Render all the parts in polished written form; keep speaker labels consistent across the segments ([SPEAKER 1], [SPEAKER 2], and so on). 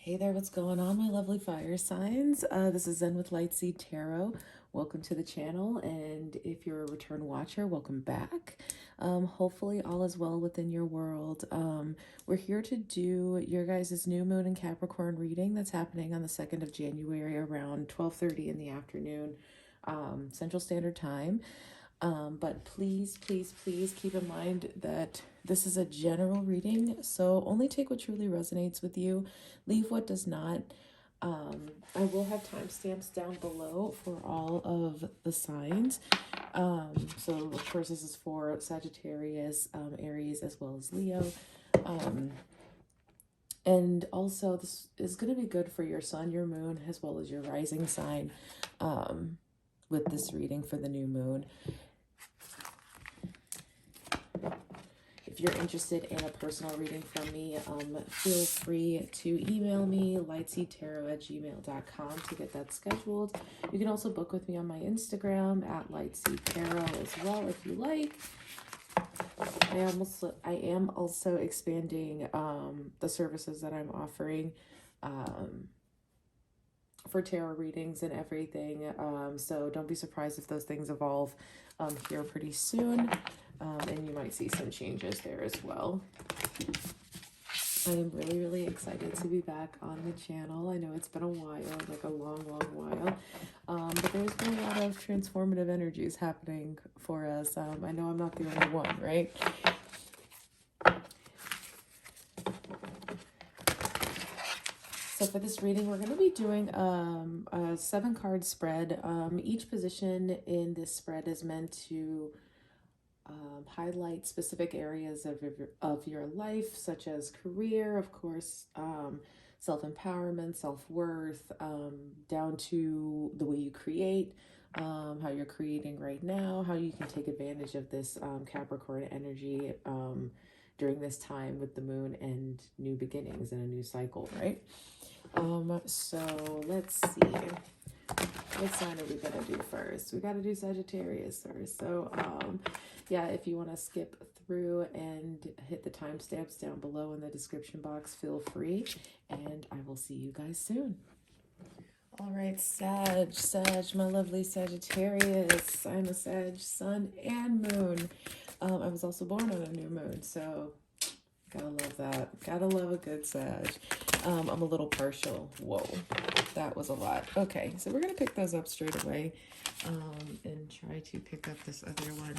[SPEAKER 1] Hey there, what's going on, my lovely fire signs? This is Zen with Lightseed Tarot. Welcome to the channel, and if you're a return watcher, welcome back. Hopefully all is well within your world. We're here to do your guys' new moon in Capricorn reading that's happening on the 2nd of January around 12:30 in the afternoon, Central Standard Time. But please, please, please keep in mind that this is a general reading, so only take what truly resonates with you, leave what does not. I will have timestamps down below for all of the signs. So of course this is for Sagittarius, Aries, as well as Leo. And also this is going to be good for your sun, your moon, as well as your rising sign with this reading for the new moon. If you're interested in a personal reading from me, feel free to email me, lightseedtarot@gmail.com, to get that scheduled. You can also book with me on my Instagram at lightseedtarot as well if you like. I am also expanding the services that I'm offering for tarot readings and everything. So don't be surprised if those things evolve here pretty soon. And you might see some changes there as well. I am really, really excited to be back on the channel. I know it's been a while, like a long, long while. But there's been a lot of transformative energies happening for us. I know I'm not the only one, right? So for this reading, we're going to be doing a 7-card spread. Each position in this spread is meant to highlight specific areas of your life, such as career, of course, self-empowerment, self-worth, down to the way you create, how you're creating right now, how you can take advantage of this Capricorn energy during this time with the moon and new beginnings and a new cycle, right? So let's see. What sign are we gonna do first? We gotta do Sagittarius first. So yeah, if you want to skip through and hit the timestamps down below in the description box, feel free, and I will see you guys soon. All right, Sag, my lovely Sagittarius. I'm a Sag sun and moon. I was also born on a new moon, so gotta love that. Gotta love a good Sag. I'm a little partial. Whoa, that was a lot. Okay, so we're gonna pick those up straight away and try to pick up this other one.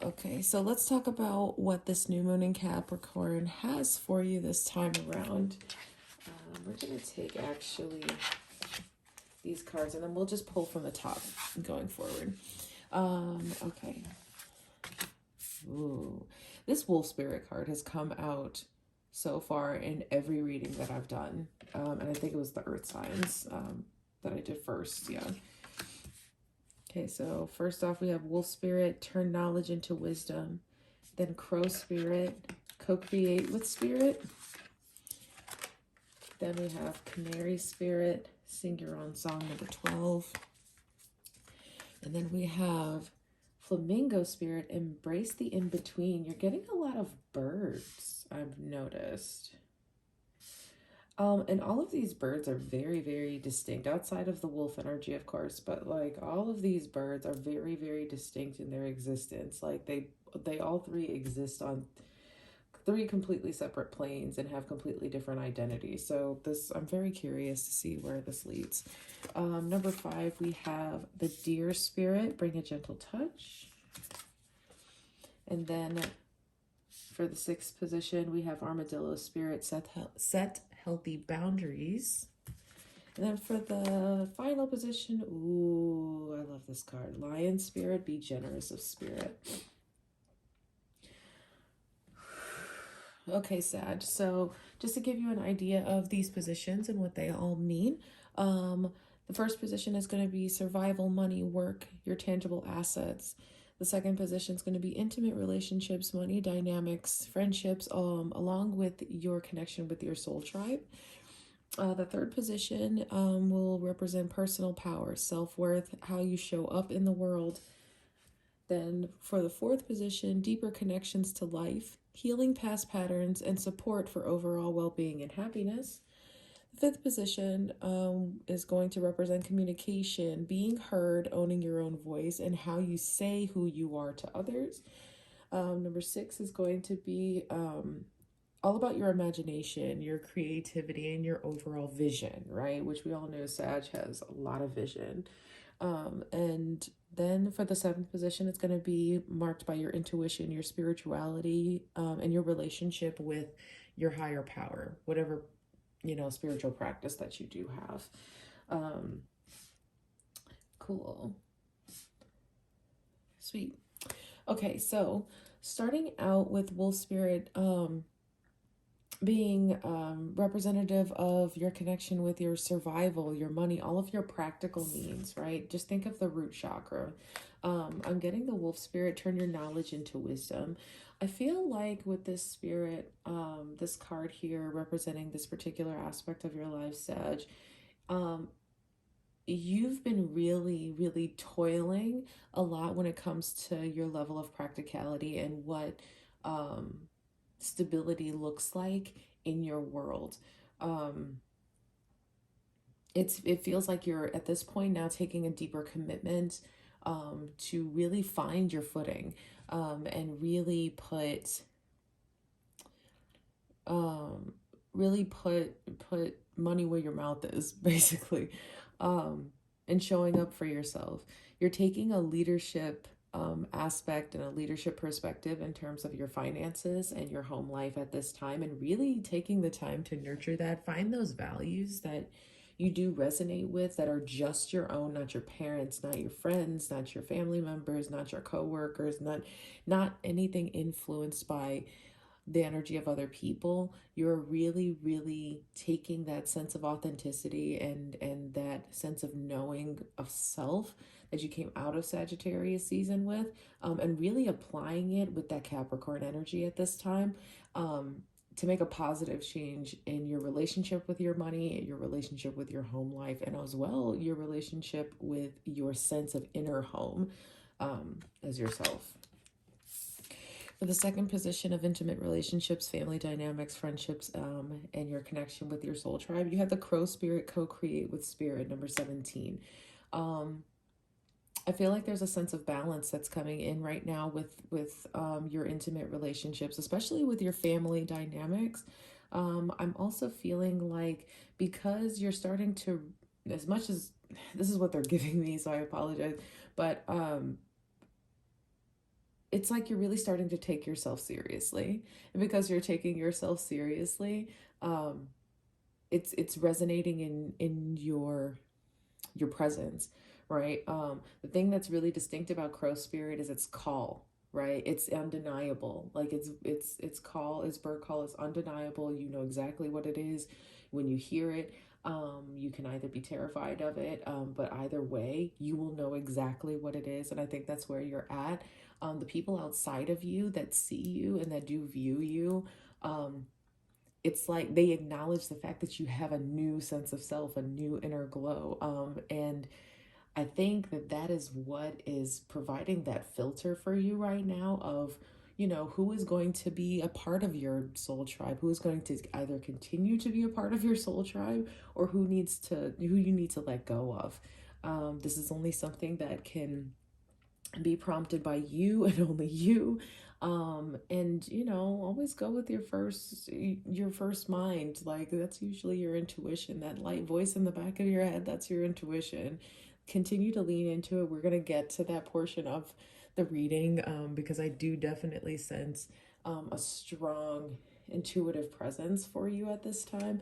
[SPEAKER 1] Okay, so let's talk about what this new moon in Capricorn has for you this time around. We're going to take actually these cards and then we'll just pull from the top going forward. Okay. Ooh. This Wolf Spirit card has come out so far in every reading that I've done. And I think it was the Earth signs that I did first, yeah. Okay, so first off, we have Wolf Spirit, turn knowledge into wisdom. Then Crow Spirit, co-create with Spirit. Then we have Canary Spirit, sing your own song, number 12. And then we have Flamingo Spirit, embrace the in-between. You're getting a lot of birds, I've noticed. And all of these birds are very, very distinct outside of the wolf energy, of course, but like all of these birds are very, very distinct in their existence. Like they all three exist on 3 completely separate planes and have completely different identities. So I'm very curious to see where this leads. Number 5, we have the Deer Spirit, bring a gentle touch. And then for the 6th position, we have Armadillo Spirit, set healthy boundaries. And then for the final position, ooh, I love this card. Lion Spirit, be generous of spirit. Okay, Sag. So just to give you an idea of these positions and what they all mean, the first position is going to be survival, money, work, your tangible assets. The second position is going to be intimate relationships, money dynamics, friendships, along with your connection with your soul tribe. The third position will represent personal power, self-worth, how you show up in the world. Then for the 4th position, deeper connections to life, healing past patterns, and support for overall well-being and happiness. Fifth position is going to represent communication, being heard, owning your own voice, and how you say who you are to others. Number 6 is going to be all about your imagination, your creativity, and your overall vision, right? Which we all know Sag has a lot of vision. And then for the 7th position, it's going to be marked by your intuition, your spirituality, and your relationship with your higher power, whatever, spiritual practice that you do have. Cool. Sweet. Okay, so starting out with Wolf Spirit, being representative of your connection with your survival, your money, all of your practical needs, right? Just think of the root chakra. I'm getting the Wolf Spirit, turn your knowledge into wisdom. I feel like with this spirit, this card here representing this particular aspect of your life, Sag, you've been really, really toiling a lot when it comes to your level of practicality and what stability looks like in your world. It feels like you're at this point now taking a deeper commitment to really find your footing, and really put money where your mouth is, basically, and showing up for yourself. You're taking a leadership aspect and a leadership perspective in terms of your finances and your home life at this time, and really taking the time to nurture that. Find those values that you do resonate with, that are just your own, not your parents, not your friends, not your family members, not your coworkers, not anything influenced by the energy of other people. You're really, really taking that sense of authenticity and that sense of knowing of self that you came out of Sagittarius season with, and really applying it with that Capricorn energy at this time, to make a positive change in your relationship with your money, your relationship with your home life, and as well your relationship with your sense of inner home, as yourself. For the second position of intimate relationships, family dynamics, friendships, and your connection with your soul tribe, you have the Crow Spirit, co-create with Spirit, number 17. I feel like there's a sense of balance that's coming in right now with your intimate relationships, especially with your family dynamics. I'm also feeling like, because you're starting to, as much as this is what they're giving me, so I apologize, but it's like you're really starting to take yourself seriously, and because you're taking yourself seriously, it's resonating in your presence, right? The thing that's really distinct about Crow Spirit is its call, right? It's undeniable. Like its call, its bird call is undeniable. You know exactly what it is when you hear it. You can either be terrified of it, but either way, you will know exactly what it is. And I think that's where you're at. The people outside of you that see you and that do view you, it's like they acknowledge the fact that you have a new sense of self, a new inner glow. And I think that is what is providing that filter for you right now of, who is going to be a part of your soul tribe, who is going to either continue to be a part of your soul tribe, or who you need to let go of. This is only something that can be prompted by you and only you. And always go with your first mind. Like, that's usually your intuition, that light voice in the back of your head. That's your intuition. Continue to lean into it. We're going to get to that portion of the reading, because I do definitely sense a strong intuitive presence for you at this time.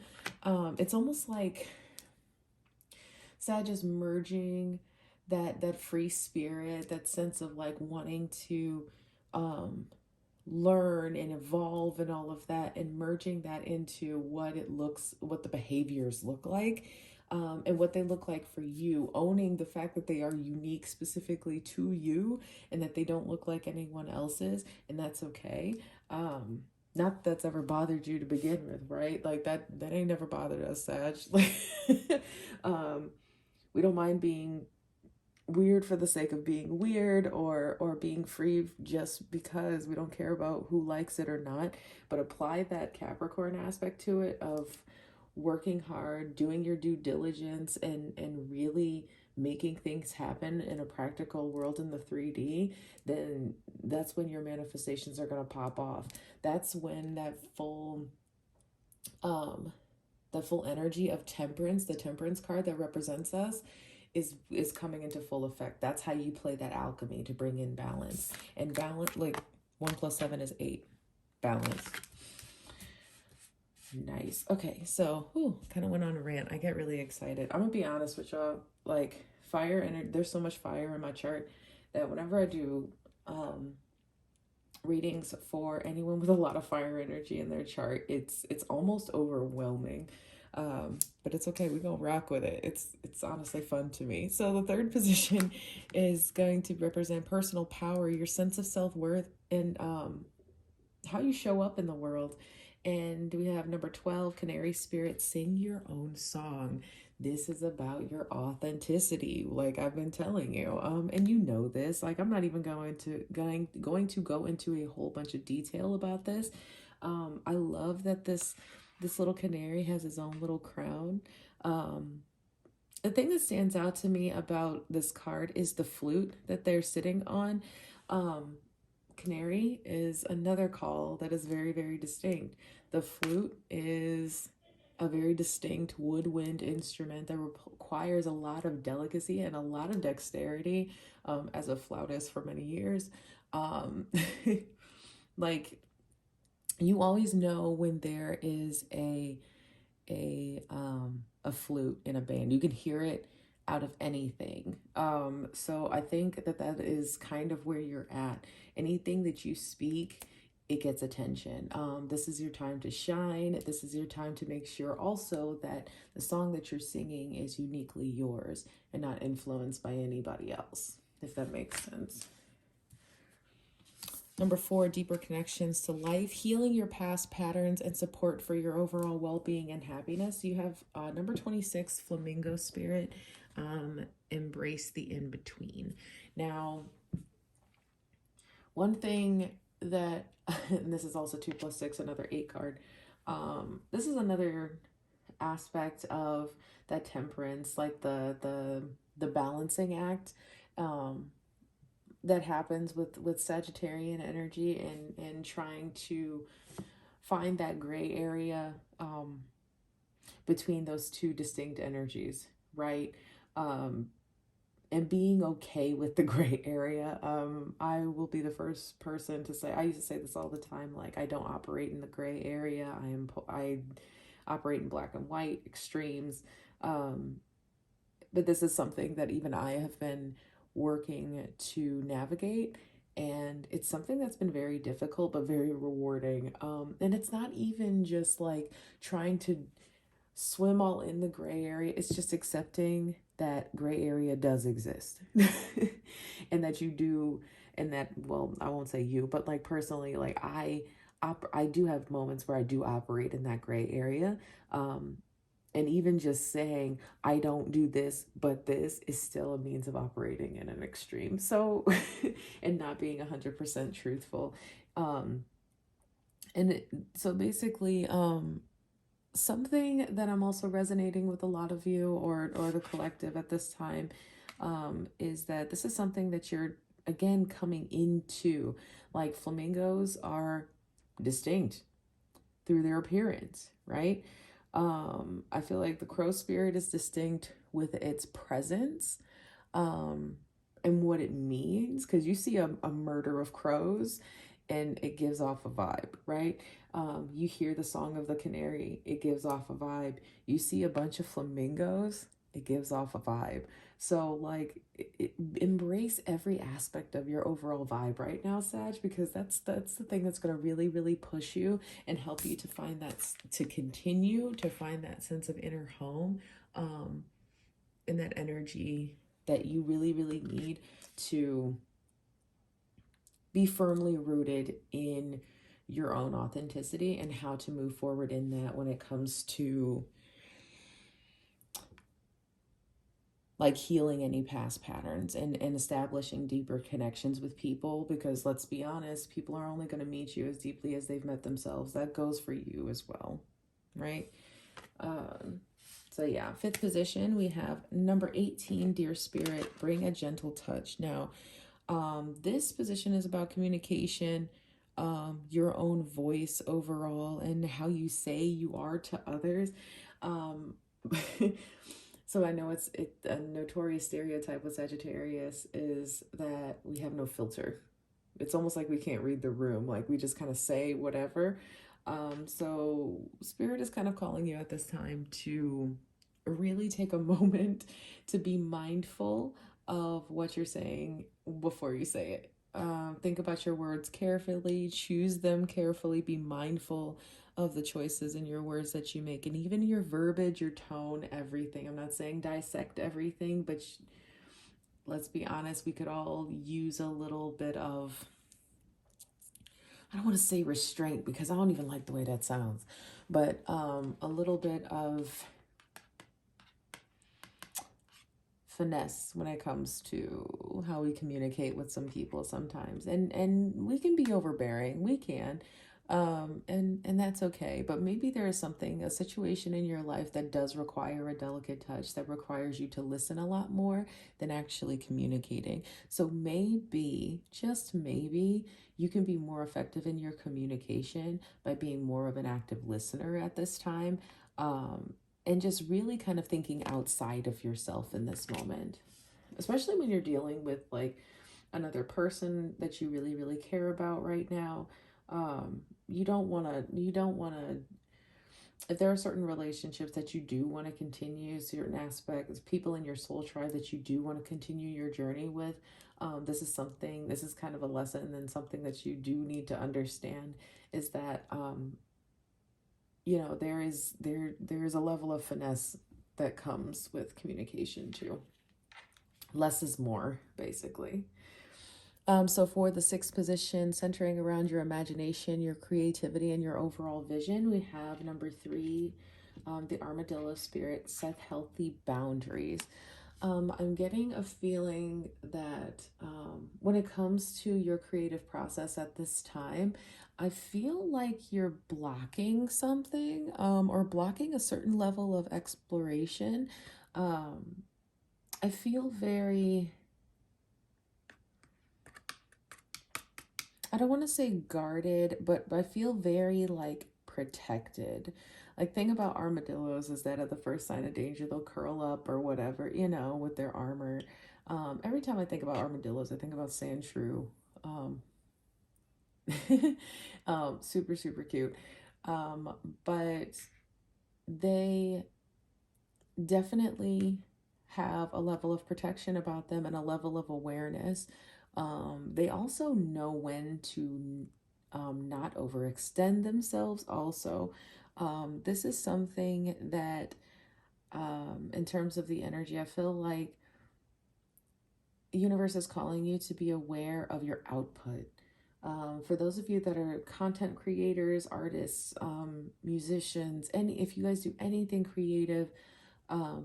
[SPEAKER 1] It's almost like Sag is merging that free spirit, that sense of like wanting to learn and evolve and all of that, and merging that into what the behaviors look like, and what they look like for you, owning the fact that they are unique specifically to you, and that they don't look like anyone else's, and that's okay. Not that that's ever bothered you to begin with, right? Like that ain't never bothered us, Sag. Like, we don't mind being weird for the sake of being weird, or being free just because. We don't care about who likes it or not, but apply that Capricorn aspect to it of working hard, doing your due diligence, and really making things happen in a practical world in the 3D, then that's when your manifestations are going to pop off. That's when um the full energy of temperance, the temperance card that represents us, is coming into full effect. That's how you play that alchemy to bring in balance. And balance, like 1 plus 7 is 8. Balance. Nice. Okay, so kind of went on a rant. I get really excited. I'm gonna be honest with y'all. Like fire and there's so much fire in my chart that whenever I do readings for anyone with a lot of fire energy in their chart, it's almost overwhelming. But it's okay. We're gonna rock with it. It's honestly fun to me. So the third position is going to represent personal power, your sense of self-worth, and how you show up in the world. And we have number 12, Canary Spirit, sing your own song. This is about your authenticity, like I've been telling you. And you know this. Like I'm not even going to go into a whole bunch of detail about this. I love that this little canary has his own little crown. The thing that stands out to me about this card is the flute that they're sitting on. Canary is another call that is very, very distinct. The flute is a very distinct woodwind instrument that requires a lot of delicacy and a lot of dexterity. As a flautist for many years, like you always know when there is a flute in a band. You can hear it out of anything. So I think that is kind of where you're at. Anything that you speak, it gets attention. This is your time to shine. This is your time to make sure also that the song that you're singing is uniquely yours and not influenced by anybody else, if that makes sense. Number 4, deeper connections to life, healing your past patterns and support for your overall well-being and happiness. You have number 26, Flamingo Spirit, embrace the in-between. Now, one thing that, and this is also 2 plus 6, another 8 card. This is another aspect of that temperance, like the balancing act. That happens with Sagittarian energy and trying to find that gray area between those two distinct energies, right? And being okay with the gray area. I will be the first person to say, I used to say this all the time, like I don't operate in the gray area. I operate in black and white extremes. But this is something that even I have been working to navigate, and it's something that's been very difficult but very rewarding. And it's not even just like trying to swim all in the gray area. It's just accepting that gray area does exist and that you do, and that, well, I won't say you, but like personally, like I do have moments where I do operate in that gray area. And even just saying, I don't do this, but this is still a means of operating in an extreme. So, and not being 100% truthful. So basically, something that I'm also resonating with a lot of you or the collective at this time, is that this is something that you're, again, coming into. Like flamingos are distinct through their appearance, right? I feel like the crow spirit is distinct with its presence, and what it means, because you see a murder of crows and it gives off a vibe, right? You hear the song of the canary, it gives off a vibe. You see a bunch of flamingos, it gives off a vibe. So like embrace every aspect of your overall vibe right now, Sag, because that's the thing that's going to really, really push you and help you to find that, to continue to find that sense of inner home, and that energy that you really, really need to be firmly rooted in your own authenticity and how to move forward in that when it comes to like healing any past patterns and establishing deeper connections with people, because let's be honest, people are only going to meet you as deeply as they've met themselves. That goes for you as well, right? So yeah, fifth position, we have number 18, Dear Spirit, bring a gentle touch. Now, this position is about communication, your own voice overall, and how you say you are to others. Um, so I know it's a notorious stereotype with Sagittarius is that we have no filter. It's almost like we can't read the room, like we just kind of say whatever. So Spirit is kind of calling you at this time to really take a moment to be mindful of what you're saying before you say it. Think about your words carefully, choose them carefully, be mindful of the choices in your words that you make, and even your verbiage, your tone, everything. I'm not saying dissect everything, but let's be honest, we could all use a little bit of, I don't want to say restraint because I don't even like the way that sounds, but a little bit of finesse when it comes to how we communicate with some people sometimes, and we can be overbearing, we can, and that's okay. But maybe there is something, a situation in your life that does require a delicate touch, that requires you to listen a lot more than actually communicating. So maybe, just maybe, you can be more effective in your communication by being more of an active listener at this time. And just really kind of thinking outside of yourself in this moment, especially when you're dealing with like another person that you really, really care about right now. You don't want to, if there are certain relationships that you do want to continue, certain aspects, people in your soul tribe that you do want to continue your journey with, this is kind of a lesson and something that you do need to understand is that, there is a level of finesse that comes with communication too. Less is more, basically. So for the sixth position, centering around your imagination, your creativity, and your overall vision, we have number 3, the Armadillo Spirit, set healthy boundaries. I'm getting a feeling that when it comes to your creative process at this time, I feel like you're blocking something, or blocking a certain level of exploration. I feel very, I don't want to say guarded, but I feel very like protected. Like, thing about armadillos is that at the first sign of danger, they'll curl up or whatever, with their armor. Every time I think about armadillos, I think about sand shrew. Um, super, super cute. But they definitely have a level of protection about them and a level of awareness. They also know when to not overextend themselves, also. This is something that, in terms of the energy, I feel like the universe is calling you to be aware of your output. For those of you that are content creators, artists, musicians, and if you guys do anything creative,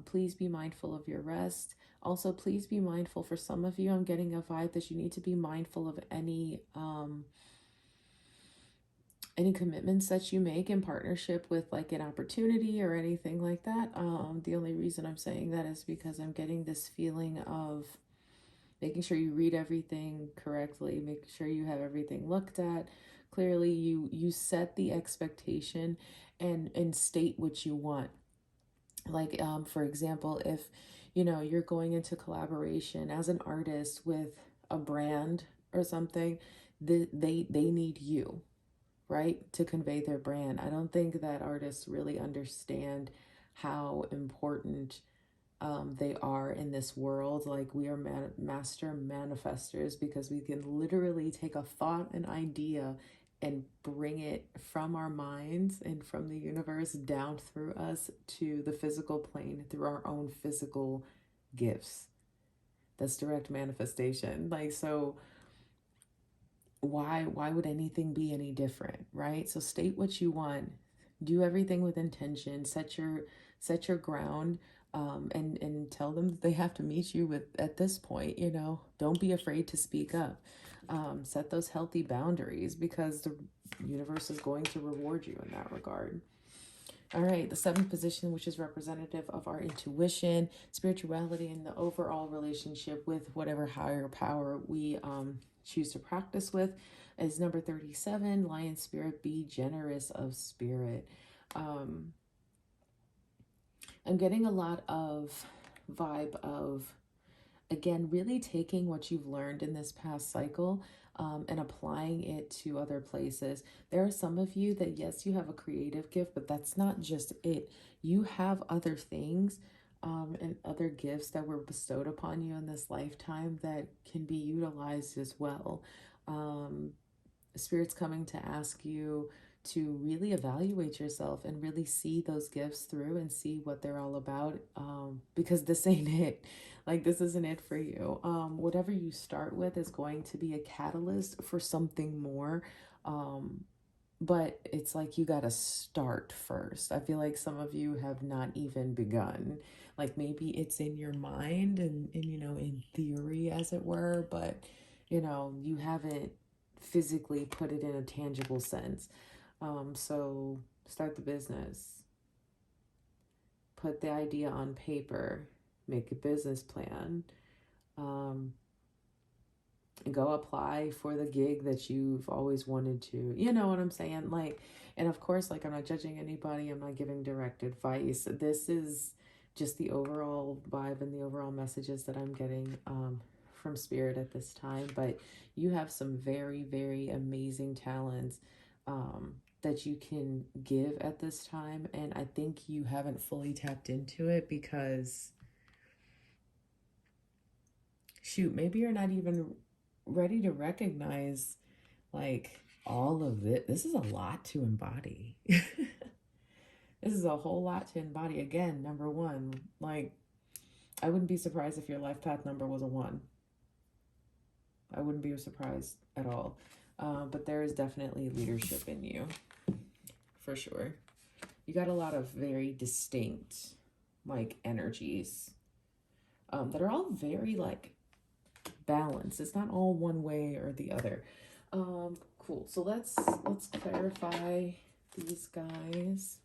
[SPEAKER 1] please be mindful of your rest. Also, please be mindful, for some of you, I'm getting a vibe that you need to be mindful of any commitments that you make in partnership with like an opportunity or anything like that. The only reason I'm saying that is because I'm getting this feeling of making sure you read everything correctly, make sure you have everything looked at clearly. You set the expectation and state what you want. Like, for example, if you're going into collaboration as an artist with a brand or something, they need you, right, to convey their brand. I don't think that artists really understand how important they are in this world. Like, we are master manifestors, because we can literally take a thought, an idea, and bring it from our minds and from the universe down through us to the physical plane through our own physical gifts. That's direct manifestation. Like, so why would anything be any different, right? So state what you want, do everything with intention, set your ground, and tell them that they have to meet you with at this point. Don't be afraid to speak up. Set those healthy boundaries, because the universe is going to reward you in that regard. All right, the seventh position, which is representative of our intuition, spirituality, and the overall relationship with whatever higher power we choose to practice with, is number 37, Lion Spirit. Be generous of spirit. I'm getting a lot of vibe of, again, really taking what you've learned in this past cycle and applying it to other places. There are some of you that, yes, you have a creative gift, but that's not just it. You have other things and other gifts that were bestowed upon you in this lifetime that can be utilized as well. Spirit's coming to ask you to really evaluate yourself and really see those gifts through and see what they're all about, because this ain't it. Like, this isn't it for you. Whatever you start with is going to be a catalyst for something more. But it's like you got to start first. I feel like some of you have not even begun. Like, maybe it's in your mind and you know, in theory, as it were, but, you know, you haven't physically put it in a tangible sense. So start the business. Put the idea on paper. Make a business plan. And go apply for the gig that you've always wanted to. You know what I'm saying? Like, and of course, like, I'm not judging anybody. I'm not giving direct advice. This is just the overall vibe and the overall messages that I'm getting from Spirit at this time. But you have some very, very amazing talents that you can give at this time. And I think you haven't fully tapped into it because, shoot, maybe you're not even ready to recognize, like, all of it. This is a lot to embody. This is a whole lot to embody. Again, number one, like, I wouldn't be surprised if your life path number was a 1. I wouldn't be surprised at all. But there is definitely leadership in you, for sure. You got a lot of very distinct, like, energies that are all very, like, balance. It's not all one way or the other. Cool. So let's clarify these guys.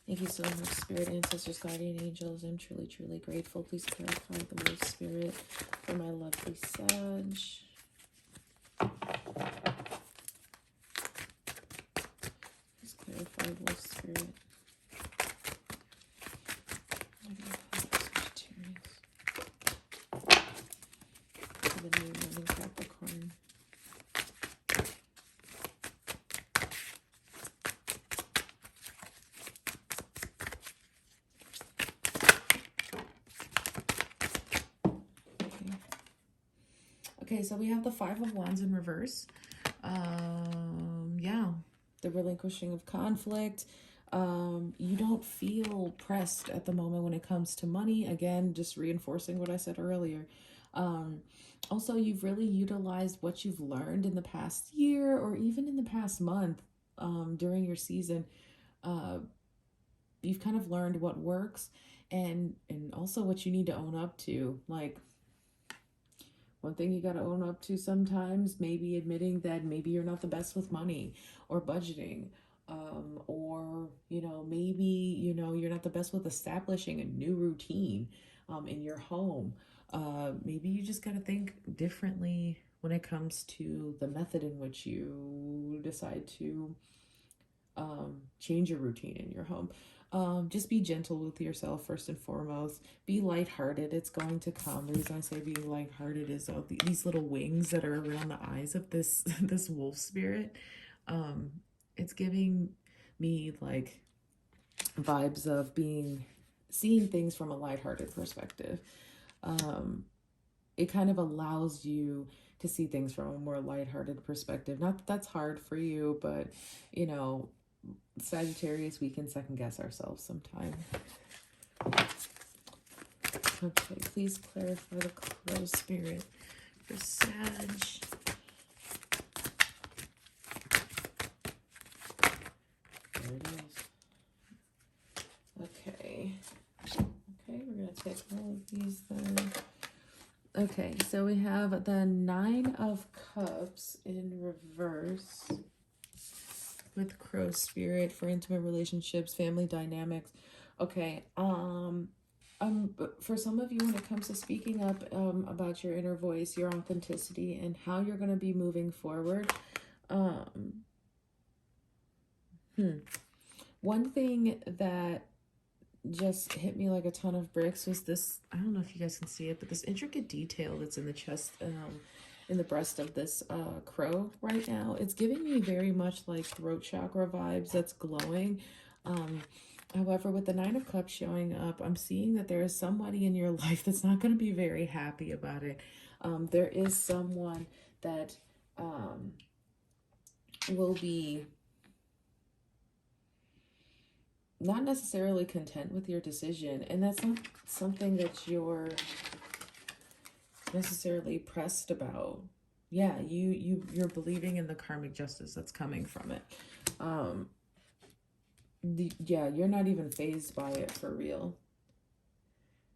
[SPEAKER 1] Thank you so much, Spirit, Ancestors, Guardian Angels. I'm truly, truly grateful. Please clarify the word Spirit for my lovely Sag. Please clarify Wolf Spirit. The new moon in Capricorn. Okay, so we have the 5 of Wands in reverse. Yeah, the relinquishing of conflict. You don't feel pressed at the moment when it comes to money. Again, just reinforcing what I said earlier. Also, you've really utilized what you've learned in the past year or even in the past month during your season. You've kind of learned what works and also what you need to own up to. Like, one thing you got to own up to sometimes, maybe admitting that maybe you're not the best with money or budgeting. Or, you know, maybe, you know, you're not the best with establishing a new routine in your home. Maybe you just got to think differently when it comes to the method in which you decide to change your routine in your home. Just be gentle with yourself first and foremost. Be lighthearted. It's going to come. The reason I say being lighthearted is these little wings that are around the eyes of this this wolf spirit. It's giving me like vibes of seeing things from a lighthearted perspective. It kind of allows you to see things from a more lighthearted perspective. Not that that's hard for you, but, you know, Sagittarius, we can second guess ourselves sometime. Okay, please clarify the Crow Spirit for Sag. There it is. Okay. Okay, we're going to take all of these then. Okay, so we have the Nine of Cups in reverse with Crow Spirit for intimate relationships, family dynamics. Okay, for some of you, when it comes to speaking up about your inner voice, your authenticity, and how you're going to be moving forward, one thing that just hit me like a ton of bricks was this, I don't know if you guys can see it, but this intricate detail that's in the chest, in the breast of this crow right now. It's giving me very much like throat chakra vibes. That's glowing. However, with the Nine of Cups showing up, I'm seeing that there is somebody in your life that's not going to be very happy about it. There is someone that will be not necessarily content with your decision, and that's not something that you're necessarily pressed about. Yeah, you're believing in the karmic justice that's coming from it. Yeah, you're not even fazed by it for real.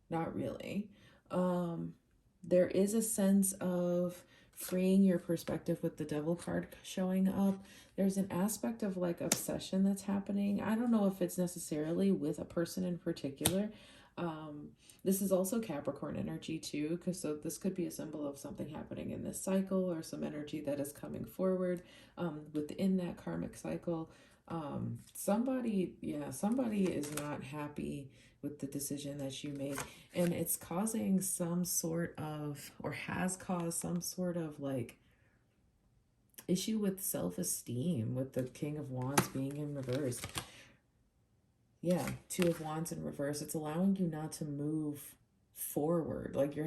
[SPEAKER 1] Not really. There is a sense of freeing your perspective with the Devil card showing up. There's an aspect of like obsession that's happening. I don't know if it's necessarily with a person in particular. This is also Capricorn energy too, because so this could be a symbol of something happening in this cycle or some energy that is coming forward within that karmic cycle. Somebody is not happy with the decision that you made, and it's causing some sort of, or has caused some sort of like issue with self-esteem, with the King of Wands being in reverse. Yeah, Two of Wands in reverse. It's allowing you not to move forward. Like you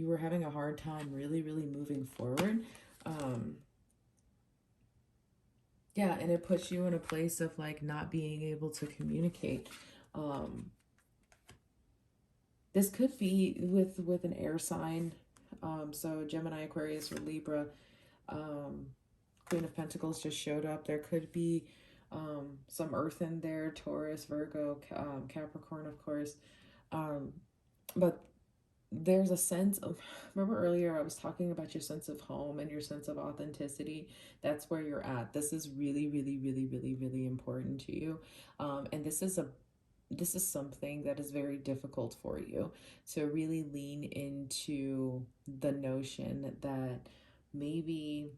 [SPEAKER 1] were having a hard time really moving forward. Yeah, and it puts you in a place of like not being able to communicate. This could be with an air sign, so Gemini, Aquarius, or Libra. Queen of Pentacles just showed up. There could be some earth in there, Taurus, Virgo, Capricorn, of course. But there's a sense of, remember earlier I was talking about your sense of home and your sense of authenticity. That's where you're at. This is really important to you. And this is something that is very difficult for you to really lean into the notion that maybe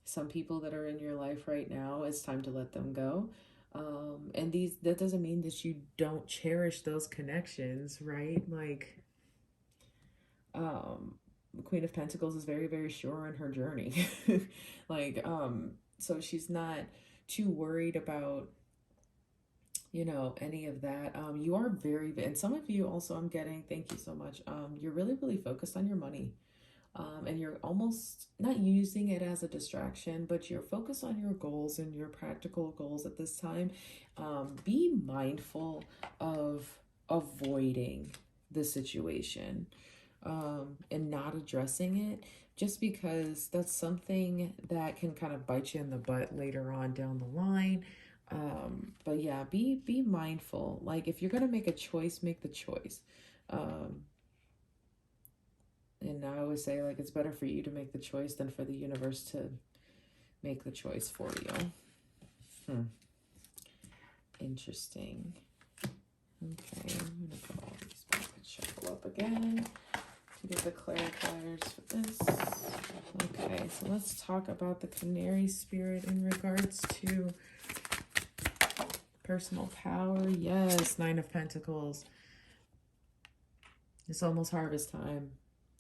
[SPEAKER 1] some people that are in your life right now, it's time to let them go. And that doesn't mean that you don't cherish those connections, right? Like, the Queen of Pentacles is very sure on her journey. Like, so she's not too worried about, you know, any of that. You are and some of you also, I'm getting, thank you so much. You're really focused on your money. And you're almost not using it as a distraction, but you're focused on your goals and your practical goals at this time. Be mindful of avoiding the situation and not addressing it, just because that's something that can kind of bite you in the butt later on down the line. But yeah, be mindful. Like if you're going to make a choice, make the choice. And I always say, like, it's better for you to make the choice than for the universe to make the choice for you. Interesting. Okay, I'm going to go all these back and shuffle up again to get the clarifiers for this. Okay, so let's talk about the Canary Spirit in regards to personal power. Yes, Nine of Pentacles. It's almost harvest time.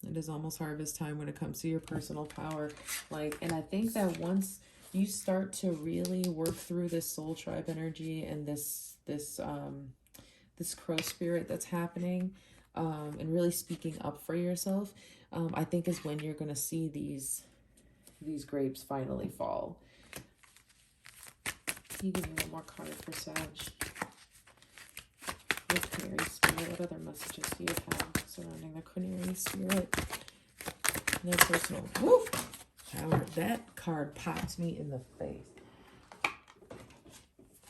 [SPEAKER 1] It is almost harvest time when it comes to your personal power. Like, and I think that once you start to really work through this soul tribe energy and this crow spirit that's happening, and really speaking up for yourself, I think is when you're going to see these grapes finally fall. Can you give me one more card for Sag? With Canary Spirit, what other messages do you have surrounding the Canary Spirit? No personal power. That card pops me in the face.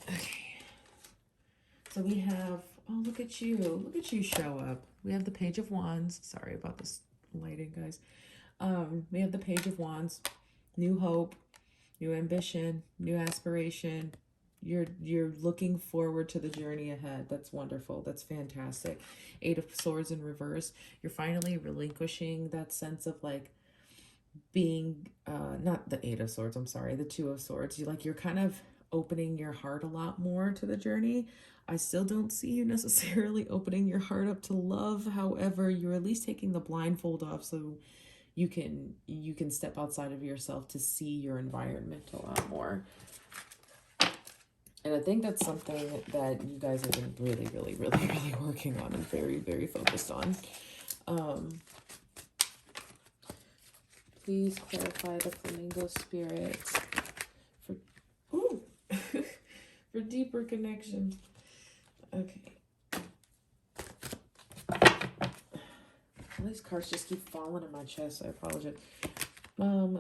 [SPEAKER 1] Okay. So we have Oh, look at you. Look at you show up. We have the Page of Wands. Sorry about this lighting, guys. We have the Page of Wands. New hope, new ambition, new aspiration. You're looking forward to the journey ahead. That's wonderful. That's fantastic. Eight of Swords in reverse. You're finally relinquishing that sense of like being not the Eight of Swords, I'm sorry, the Two of Swords. You're kind of opening your heart a lot more to the journey. I still don't see you necessarily opening your heart up to love. However, you're at least taking the blindfold off so you can step outside of yourself to see your environment a lot more. And I think that's something that you guys have been really working on and very focused on. Please clarify the flamingo spirit for for deeper connection. Okay. All these cards just keep falling in my chest. I apologize.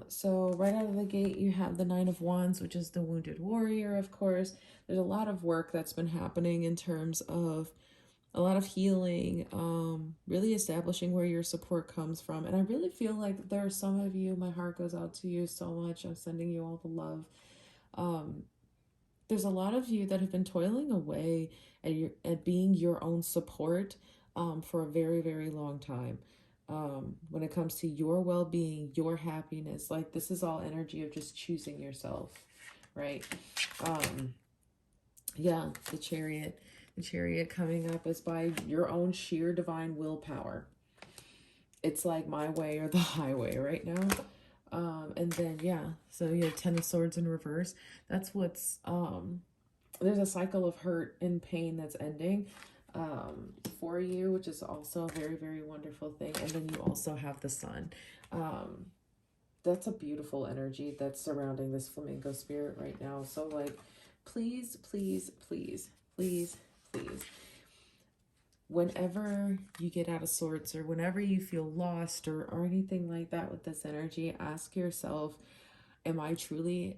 [SPEAKER 1] So right out of the gate, you have the Nine of Wands, which is the wounded warrior, of course. There's a lot of work that's been happening in terms of a lot of healing, really establishing where your support comes from. And I really feel like there are some of you, my heart goes out to you so much. I'm sending you all the love. There's a lot of you that have been toiling away at being your own support for a very long time. When it comes to your well-being, your happiness, like this is all energy of just choosing yourself, right? Yeah, the Chariot. The Chariot coming up is by your own sheer divine willpower. It's like my way or the highway right now. And then, yeah, so you have Ten of Swords in reverse. That's what's, there's a cycle of hurt and pain that's ending for you, which is also a very wonderful thing. And then you also have the Sun. That's a beautiful energy that's surrounding this flamingo spirit right now. So like, please, whenever you get out of sorts or whenever you feel lost or anything like that with this energy, ask yourself, am I truly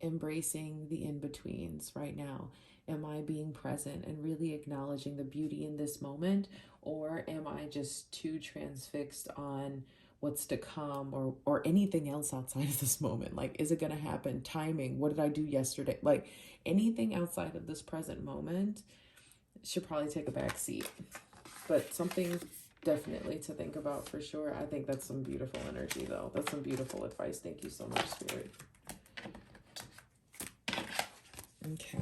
[SPEAKER 1] embracing the in-betweens right now? Am I being present and really acknowledging the beauty in this moment? Or am I just too transfixed on what's to come or anything else outside of this moment? Like, is it going to happen? Timing. What did I do yesterday? Like anything outside of this present moment should probably take a back seat. But something definitely to think about for sure. I think that's some beautiful energy though. That's some beautiful advice. Thank you so much, Spirit. Okay.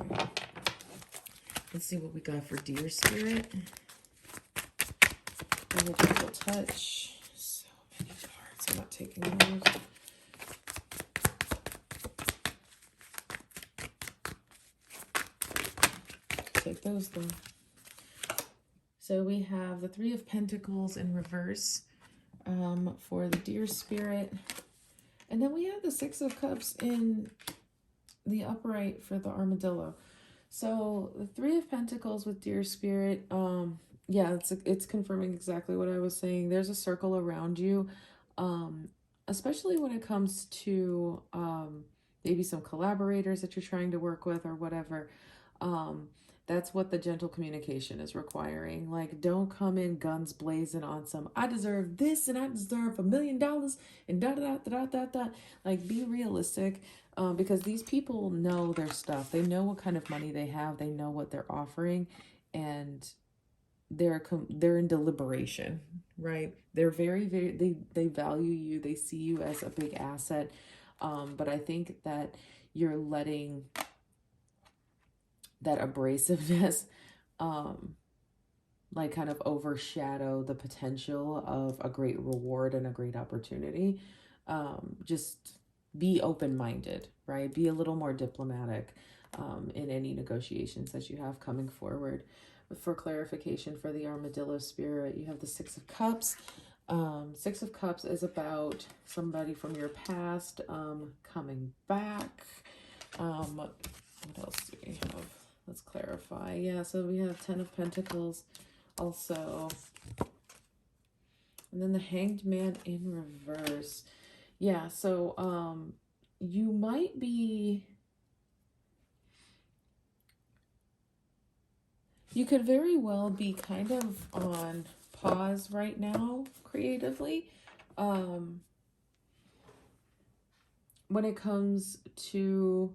[SPEAKER 1] Let's see what we got for Deer Spirit. And a gentle touch. So many cards. I'm not taking those. Take those though. So we have the Three of Pentacles in reverse for the Deer Spirit. And then we have the Six of Cups in the upright for the Armadillo. So the Three of Pentacles with Deer Spirit, yeah, it's confirming exactly what I was saying. There's a circle around you, especially when it comes to maybe some collaborators that you're trying to work with or whatever. That's what the gentle communication is requiring. Like, don't come in guns blazing on some, I deserve this and I deserve $1 million and da-da-da-da-da-da. Like, be realistic, because these people know their stuff. They know what kind of money they have. They know what they're offering, and they're in deliberation, right? They're they value you. They see you as a big asset. But I think that you're letting that abrasiveness like kind of overshadow the potential of a great reward and a great opportunity. Just be open-minded, right? Be a little more diplomatic in any negotiations that you have coming forward. For clarification for the Armadillo Spirit, you have the Six of Cups. Six of Cups is about somebody from your past coming back. What else do we have? Let's clarify. Yeah, so we have Ten of Pentacles also. And then the Hanged Man in reverse. Yeah, so you might be You could very well be kind of on pause right now creatively. When it comes to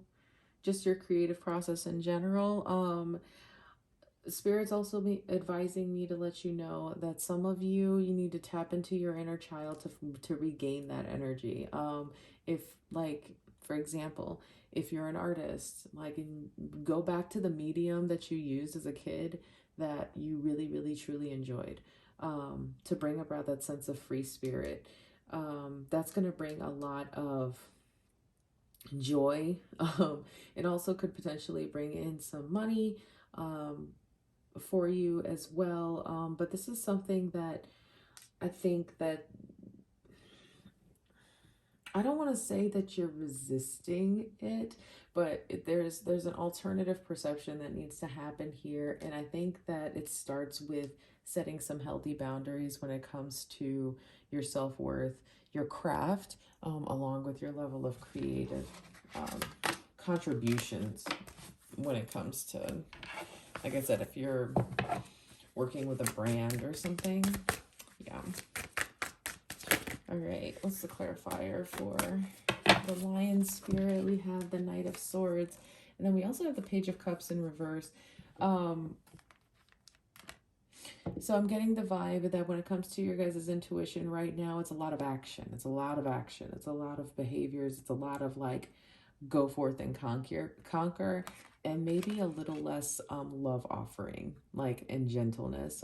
[SPEAKER 1] just your creative process in general, Spirit's also advising me to let you know that some of you need to tap into your inner child to regain that energy. If, like, for example, if you're an artist, like, go back to the medium that you used as a kid that you really, really, truly enjoyed, to bring about that sense of free spirit. That's going to bring a lot of joy. It also could potentially bring in some money. For you as well. But this is something that I think that I don't want to say that you're resisting it, but there's an alternative perception that needs to happen here, and I think that it starts with setting some healthy boundaries when it comes to your self-worth, your craft, along with your level of creative um, contributions when it comes to, like I said, if you're working with a brand or something. Yeah. All right, what's the clarifier for the Lion Spirit? We have the Knight of Swords, and then we also have the Page of Cups in reverse. So I'm getting the vibe that when it comes to your guys' intuition right now, it's a lot of action. It's a lot of action. It's a lot of behaviors. It's a lot of, like, go forth and conquer, and maybe a little less love offering, like, and gentleness.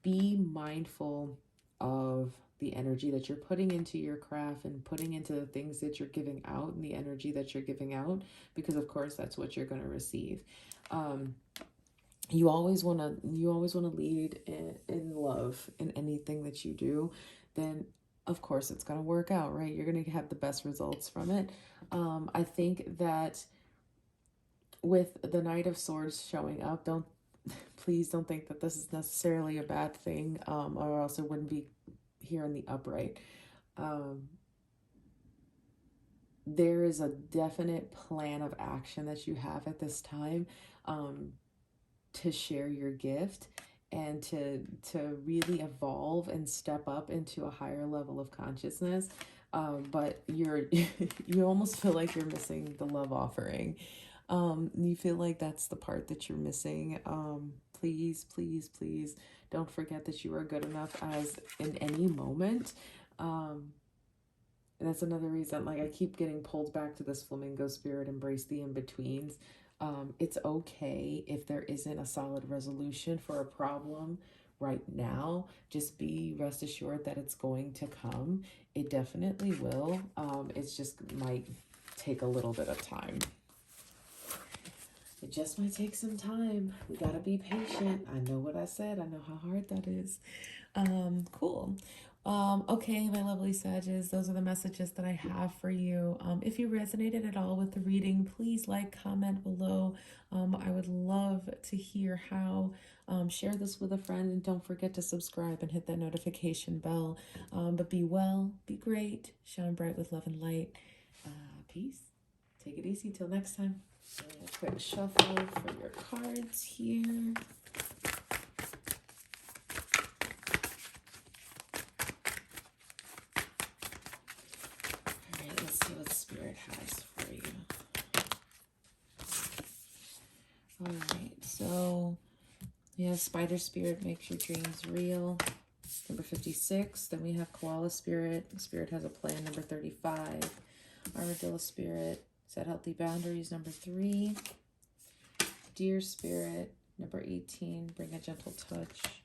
[SPEAKER 1] Be mindful of the energy that you're putting into your craft and putting into the things that you're giving out and the energy that you're giving out, because of course that's what you're going to receive. You always want to lead in love in anything that you do. Then of course it's going to work out, right? You're going to have the best results from it. I think that with the Knight of Swords showing up, please don't think that this is necessarily a bad thing, or else it wouldn't be here in the upright. There is a definite plan of action that you have at this time, to share your gift and to really evolve and step up into a higher level of consciousness. But you almost feel like you're missing the love offering. You feel like that's the part that you're missing. Please, please, please don't forget that you are good enough as in any moment. And that's another reason, like, I keep getting pulled back to this flamingo spirit, embrace the in-betweens. It's okay if there isn't a solid resolution for a problem right now. Just be rest assured that it's going to come. It definitely will. It's just might take a little bit of time. It just might take some time. We gotta be patient. I know what I said. I know how hard that is. Cool. Okay, my lovely Sages, those are the messages that I have for you. If you resonated at all with the reading, please like, comment below. I would love to hear how. Share this with a friend, and don't forget to subscribe and hit that notification bell. But be well, be great, shine bright with love and light. Peace. Take it easy till next time. A quick shuffle for your cards here. All right, let's see what Spirit has for you. All right, so we have Spider Spirit makes your dreams real, number 56. Then we have Koala Spirit. Spirit has a plan, number 35. Armadillo Spirit, set healthy boundaries, number 3. Deer Spirit, number 18, bring a gentle touch.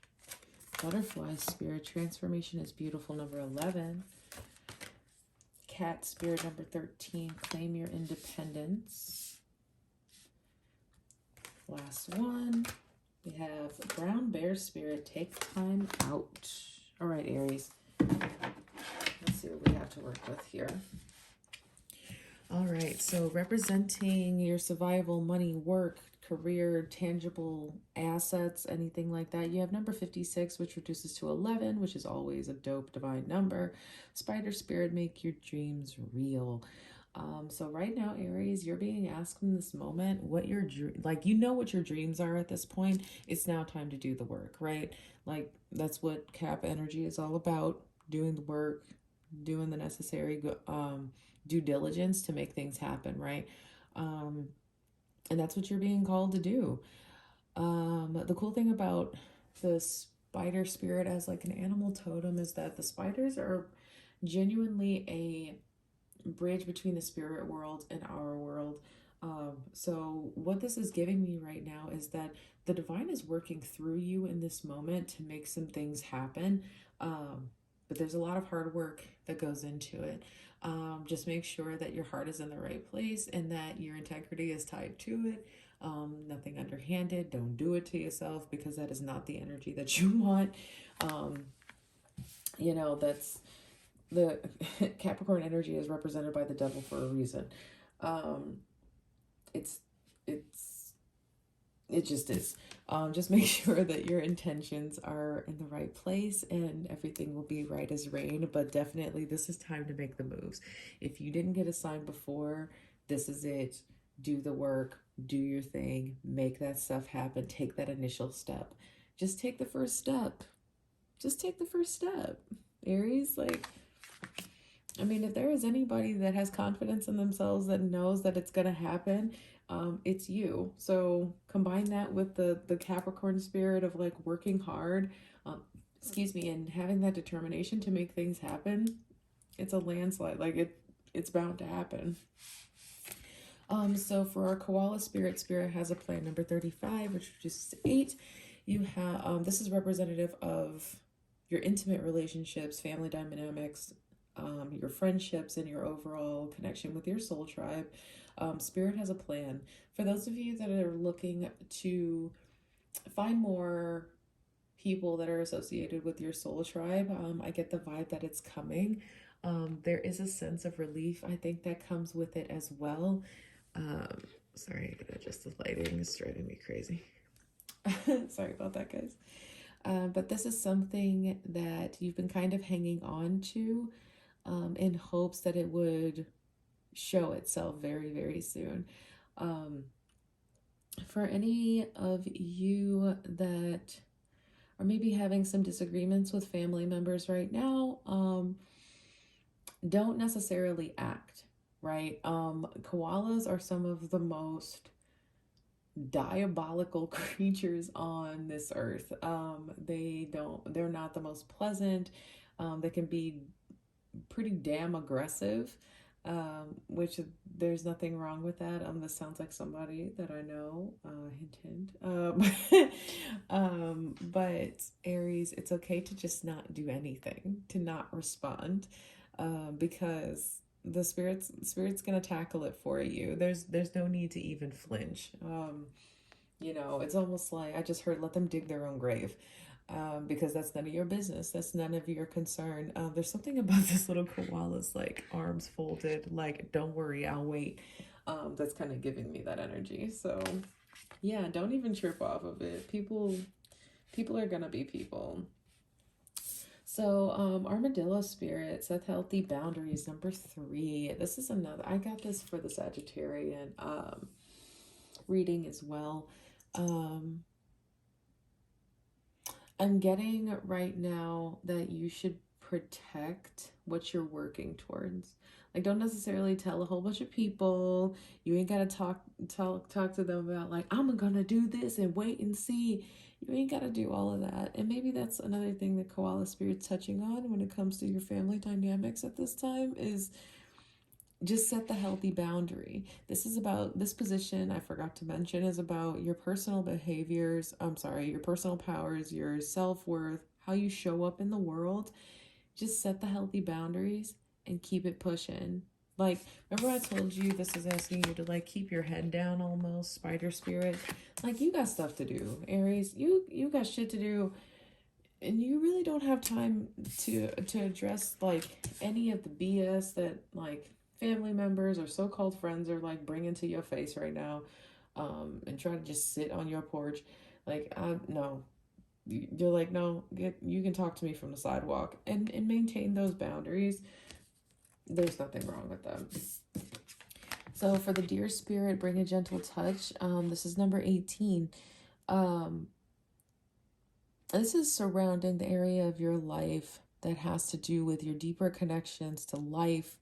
[SPEAKER 1] Butterfly Spirit, transformation is beautiful, number 11. Cat Spirit, number 13, claim your independence. Last one, we have Brown Bear Spirit, take time out. All right, Aries, let's see what we have to work with here. All right, so representing your survival, money, work, career, tangible assets, anything like that, you have number 56, which reduces to 11, which is always a dope divine number. Spider Spirit, make your dreams real. So right now, Aries, you're being asked in this moment what your like, you know what your dreams are at this point. It's now time to do the work, right? Like, that's what Cap energy is all about: doing the work, doing the necessary due diligence to make things happen, right? Um, and that's what you're being called to do. The cool thing about the spider spirit as like an animal totem is that the spiders are genuinely a bridge between the spirit world and our world. So what this is giving me right now is that the divine is working through you in this moment to make some things happen. But there's a lot of hard work that goes into it. Just make sure that your heart is in the right place and that your integrity is tied to it. Nothing underhanded. Don't do it to yourself, because that is not the energy that you want. That's the Capricorn energy is represented by the devil for a reason. It's it just is. Just make sure that your intentions are in the right place and everything will be right as rain. But definitely, this is time to make the moves. If you didn't get a sign before, this is it. Do the work, do your thing, make that stuff happen, take that initial step. Just take the first step. Just take the first step. Aries, like, I mean, if there is anybody that has confidence in themselves, that knows that it's going to happen, it's you. So combine that with the Capricorn spirit of like working hard, and having that determination to make things happen. It's a landslide. Like, it's bound to happen. So for our koala spirit has a plan number 35, which is 8. You have, this is representative of your intimate relationships, family dynamics, your friendships, and your overall connection with your soul tribe. Spirit has a plan. For those of you that are looking to find more people that are associated with your soul tribe, I get the vibe that it's coming. There is a sense of relief, I think, that comes with it as well. Sorry, I gotta adjust the lighting. It's driving me crazy. Sorry about that, guys. But this is something that you've been kind of hanging on to, in hopes that it would show itself very, very soon. For any of you that are maybe having some disagreements with family members right now, don't necessarily act, right? Koalas are some of the most diabolical creatures on this earth. They're not the most pleasant. They can be pretty damn aggressive, which there's nothing wrong with that. This sounds like somebody that I know, hint, hint. But Aries, it's okay to just not do anything, to not respond, because the spirit's gonna tackle it for you. There's no need to even flinch. It's almost like I just heard, let them dig their own grave. Because that's none of your business. That's none of your concern. There's something about this little koala's like arms folded, like, don't worry, I'll wait. That's kind of giving me that energy. So yeah, don't even trip off of it. People are gonna be people. So armadillo spirit, set healthy boundaries, number 3. This is another, I got this for the Sagittarian reading as well. I'm getting right now that you should protect what you're working towards. Like, don't necessarily tell a whole bunch of people. You ain't gotta talk to them about like, I'm gonna do this and wait and see. You ain't gotta do all of that. And maybe that's another thing that Koala Spirit's touching on when it comes to your family dynamics at this time, is just set the healthy boundary. This is about, this position, I forgot to mention, is about your personal behaviors. Your personal powers, your self-worth, how you show up in the world. Just set the healthy boundaries and keep it pushing. Like, remember I told you this is asking you to like keep your head down almost, spider spirit? Like, you got stuff to do, Aries. You got shit to do. And you really don't have time to address like any of the BS that like family members or so-called friends are like bringing to your face right now, and try to just sit on your porch. Like, no, you're like, no, you can talk to me from the sidewalk and maintain those boundaries. There's nothing wrong with them. So for the deer spirit, bring a gentle touch. This is number 18. Um, this is surrounding the area of your life that has to do with your deeper connections to life,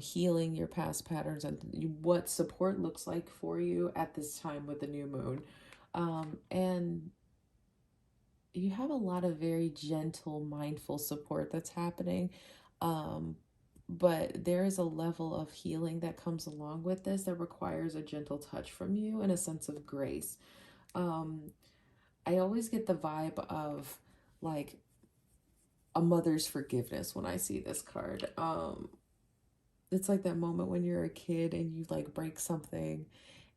[SPEAKER 1] healing your past patterns, and what support looks like for you at this time with the new moon. And you have a lot of very gentle, mindful support that's happening. Um, but there is a level of healing that comes along with this that requires a gentle touch from you and a sense of grace. Um, I always get the vibe of like a mother's forgiveness when I see this card. It's like that moment when you're a kid and you like break something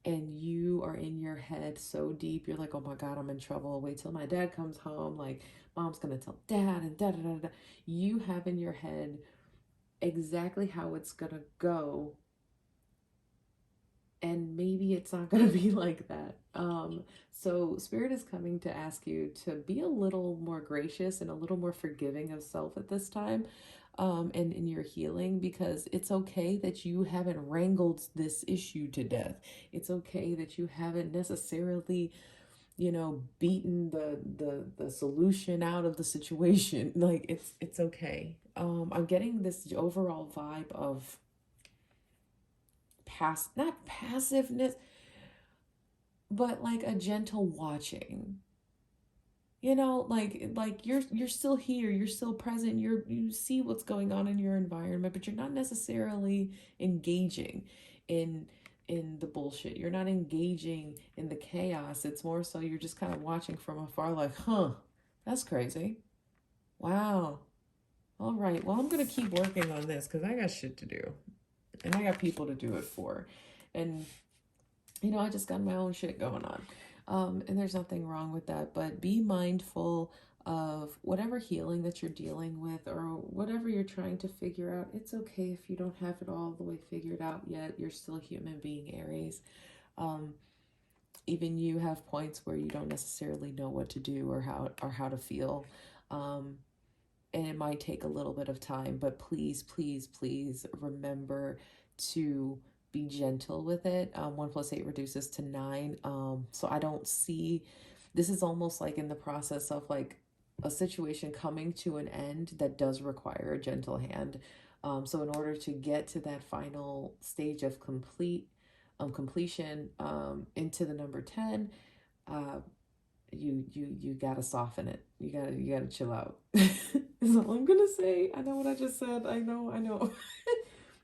[SPEAKER 1] and you are in your head so deep. You're like, oh my God, I'm in trouble. Wait till my dad comes home. Like, mom's going to tell dad and da da da da. You have in your head exactly how it's going to go. And maybe it's not going to be like that. So Spirit is coming to ask you to be a little more gracious and a little more forgiving of self at this time, and in your healing, because it's okay that you haven't wrangled this issue to death. It's okay that you haven't necessarily, beaten the solution out of the situation. Like it's okay. I'm getting this overall vibe of not passiveness, but like a gentle watching. Like you're still here, you're still present, you see what's going on in your environment, but you're not necessarily engaging in the bullshit. You're not engaging in the chaos. It's more so you're just kind of watching from afar, like, huh, that's crazy. Wow. All right. Well, I'm gonna keep working on this because I got shit to do. And I got people to do it for. And I just got my own shit going on. And there's nothing wrong with that, but be mindful of whatever healing that you're dealing with or whatever you're trying to figure out. It's okay if you don't have it all the way figured out yet. You're still a human being, Aries. Even you have points where you don't necessarily know what to do or how to feel. And it might take a little bit of time, but please, please, please remember to be gentle with it. 1 + 8 reduces to 9. So I don't see, this is almost like in the process of like a situation coming to an end that does require a gentle hand. So in order to get to that final stage of completion, into the number 10, you gotta soften it. You gotta chill out. Is all I'm gonna say. I know what I just said. I know.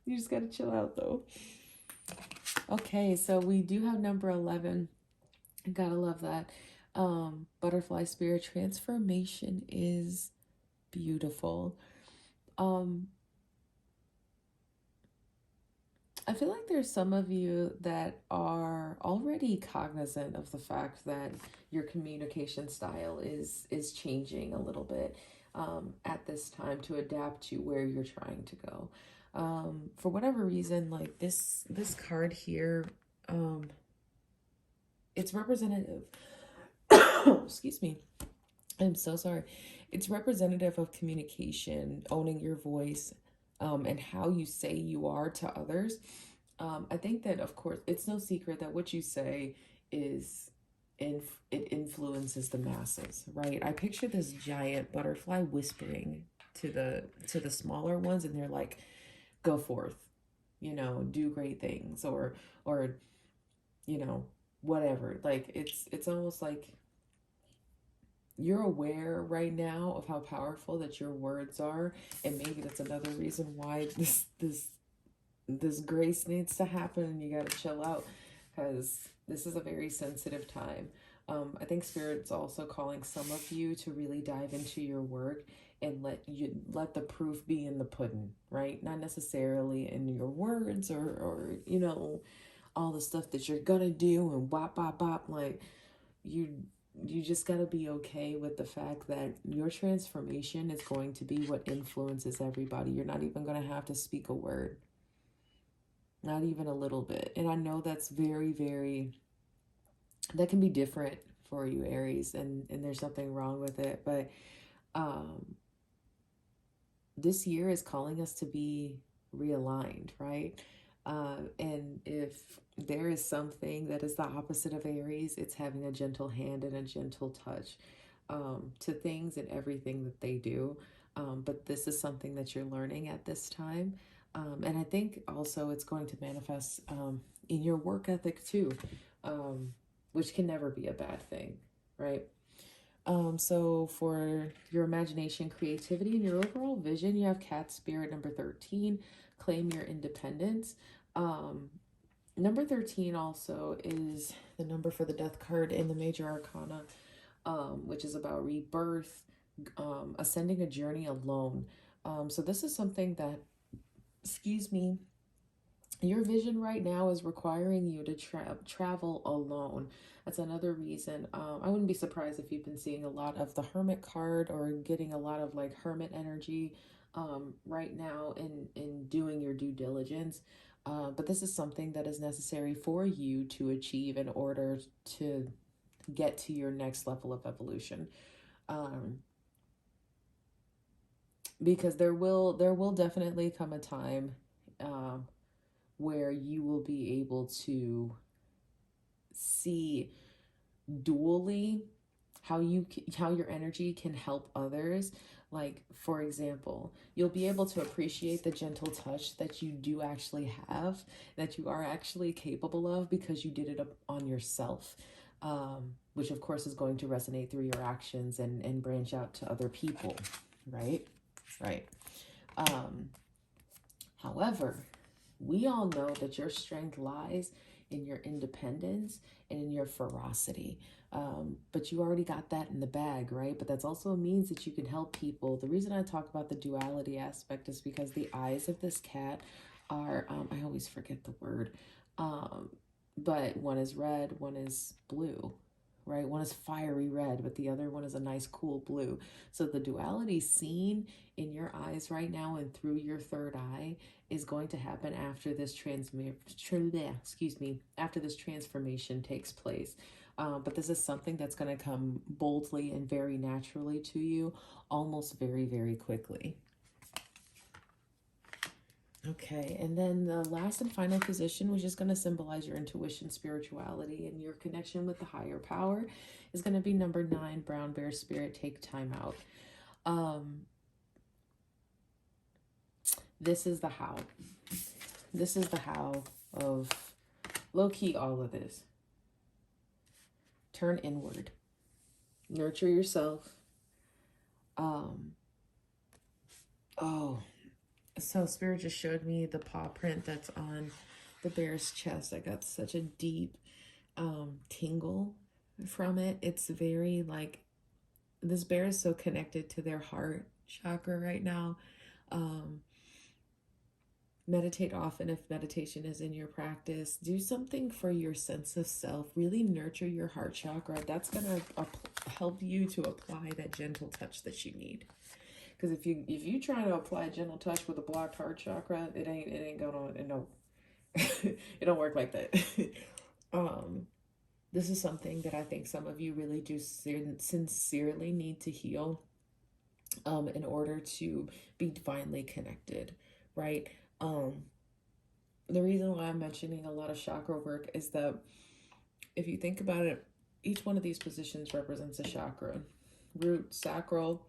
[SPEAKER 1] You just gotta chill out though. Okay, so we do have number 11. Gotta love that. Butterfly spirit transformation is beautiful. I feel like there's some of you that are already cognizant of the fact that your communication style is changing a little bit, at this time to adapt to where you're trying to go. For whatever reason, like this card here, it's representative. Excuse me. I'm so sorry. It's representative of communication, owning your voice, and how you say you are to others. I think that, of course, it's no secret that what you say is it influences the masses, right? I picture this giant butterfly whispering to the smaller ones, and they're like, "Go forth, do great things," or whatever. Like it's almost like you're aware right now of how powerful that your words are, and maybe that's another reason why this grace needs to happen and you got to chill out, because this is a very sensitive time. I think Spirit's also calling some of you to really dive into your work and let the proof be in the pudding, right? Not necessarily in your words or all the stuff that you're gonna do and bop bop bop. Like you just got to be okay with the fact that your transformation is going to be what influences everybody. You're not even going to have to speak a word, not even a little bit. And I know that's very, very, that can be different for you, Aries, and there's nothing wrong with it. But this year is calling us to be realigned, right? And if there is something that is the opposite of Aries, it's having a gentle hand and a gentle touch to things and everything that they do. But this is something that you're learning at this time. And I think also it's going to manifest in your work ethic too, which can never be a bad thing, right? So for your imagination, creativity, and your overall vision, you have Cat Spirit number 13, claim your independence. Number 13 also is the number for the Death card in the Major Arcana, which is about rebirth, ascending a journey alone. So this is something that, excuse me, your vision right now is requiring you to travel alone. That's another reason. I wouldn't be surprised if you've been seeing a lot of the Hermit card or getting a lot of like Hermit energy right now in doing your due diligence. But this is something that is necessary for you to achieve in order to get to your next level of evolution. Because there will definitely come a time where you will be able to see dually how your energy can help others. Like, for example, you'll be able to appreciate the gentle touch that you do actually have, that you are actually capable of, because you did it on yourself, which of course is going to resonate through your actions and branch out to other people, right? However, we all know that your strength lies in your independence and in your ferocity. But you already got that in the bag, right? But that's also means that you can help people. The reason I talk about the duality aspect is because the eyes of this cat are, I always forget the word, but one is red, one is blue, right? One is fiery red, but the other one is a nice cool blue. So the duality seen in your eyes right now and through your third eye is going to happen after this after this transformation takes place. But this is something that's going to come boldly and very naturally to you, almost very, very quickly. Okay, and then the last and final position, which is going to symbolize your intuition, spirituality, and your connection with the higher power, is going to be number 9, Brown Bear Spirit, take time out. This is the how. This is the how of low-key all of this. Turn inward. Nurture yourself. So Spirit just showed me the paw print that's on the bear's chest. I got such a deep tingle from it. It's very like, this bear is so connected to their heart chakra right now. Meditate often if meditation is in your practice. Do something for your sense of self. Really nurture your heart chakra. That's going to help you to apply that gentle touch that you need. Because if you try to apply gentle touch with a blocked heart chakra, it ain't going to, it don't work like that. This is something that I think some of you really do sincerely need to heal in order to be divinely connected, right? The reason why I'm mentioning a lot of chakra work is that if you think about it, each one of these positions represents a chakra. Root, sacral,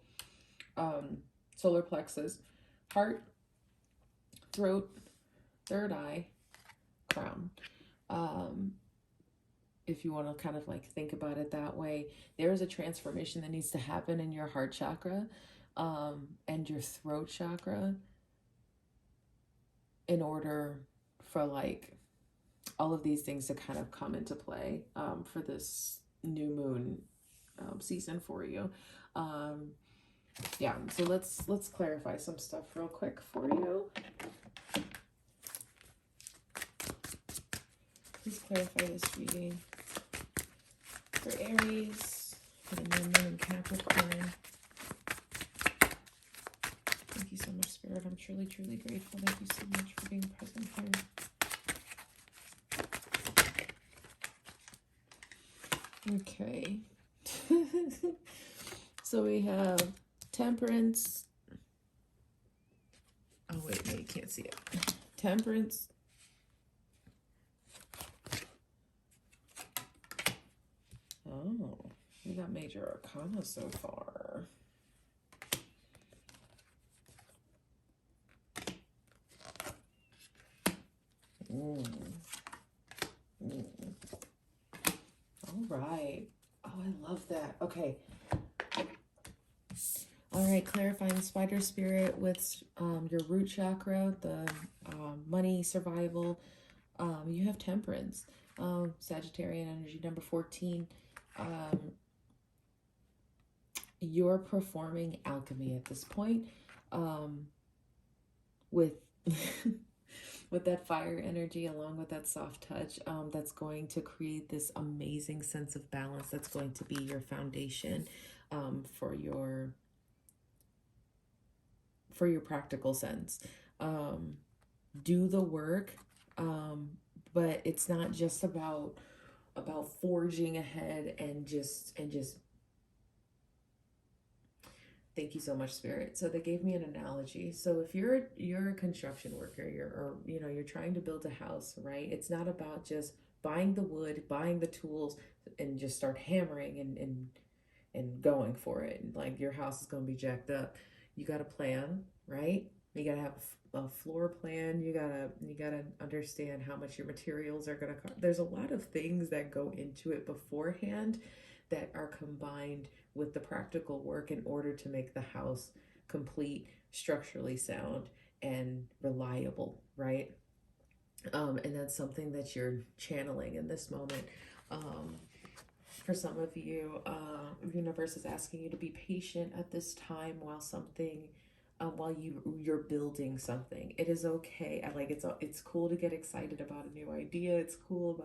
[SPEAKER 1] solar plexus, heart, throat, third eye, crown. If you want to kind of like think about it that way, there is a transformation that needs to happen in your heart chakra and your throat chakra in order for like all of these things to kind of come into play for this new moon season for you. Yeah, so let's clarify some stuff real quick for you. Please clarify this reading for Aries, for the new moon in Capricorn. Thank you so much, Spirit. I'm truly, truly grateful. Thank you so much for being present here. Okay. So we have Temperance. Oh, wait, no, you can't see it. Temperance, We got major arcana so far. All right. Oh, I love that. Okay. All right, clarifying spider spirit with your root chakra, the money, survival. You have temperance, Sagittarian energy, number 14. You're performing alchemy at this point with with that fire energy along with that soft touch, that's going to create this amazing sense of balance that's going to be your foundation for your practical sense. Do the work, but it's not just about forging ahead and just thank you so much, Spirit. So they gave me an analogy. So if you're a construction worker, you're trying to build a house, right? It's not about just buying the wood, buying the tools, and just start hammering and going for it. Like your house is going to be jacked up. You got a plan, right? You got to have a floor plan. You gotta understand how much your materials are gonna cost. There's a lot of things that go into it beforehand that are combined with the practical work in order to make the house complete, structurally sound, and reliable, right? And that's something that you're channeling in this moment. For some of you, the universe is asking you to be patient at this time while you're building something. It is okay. It's cool to get excited about a new idea. It's cool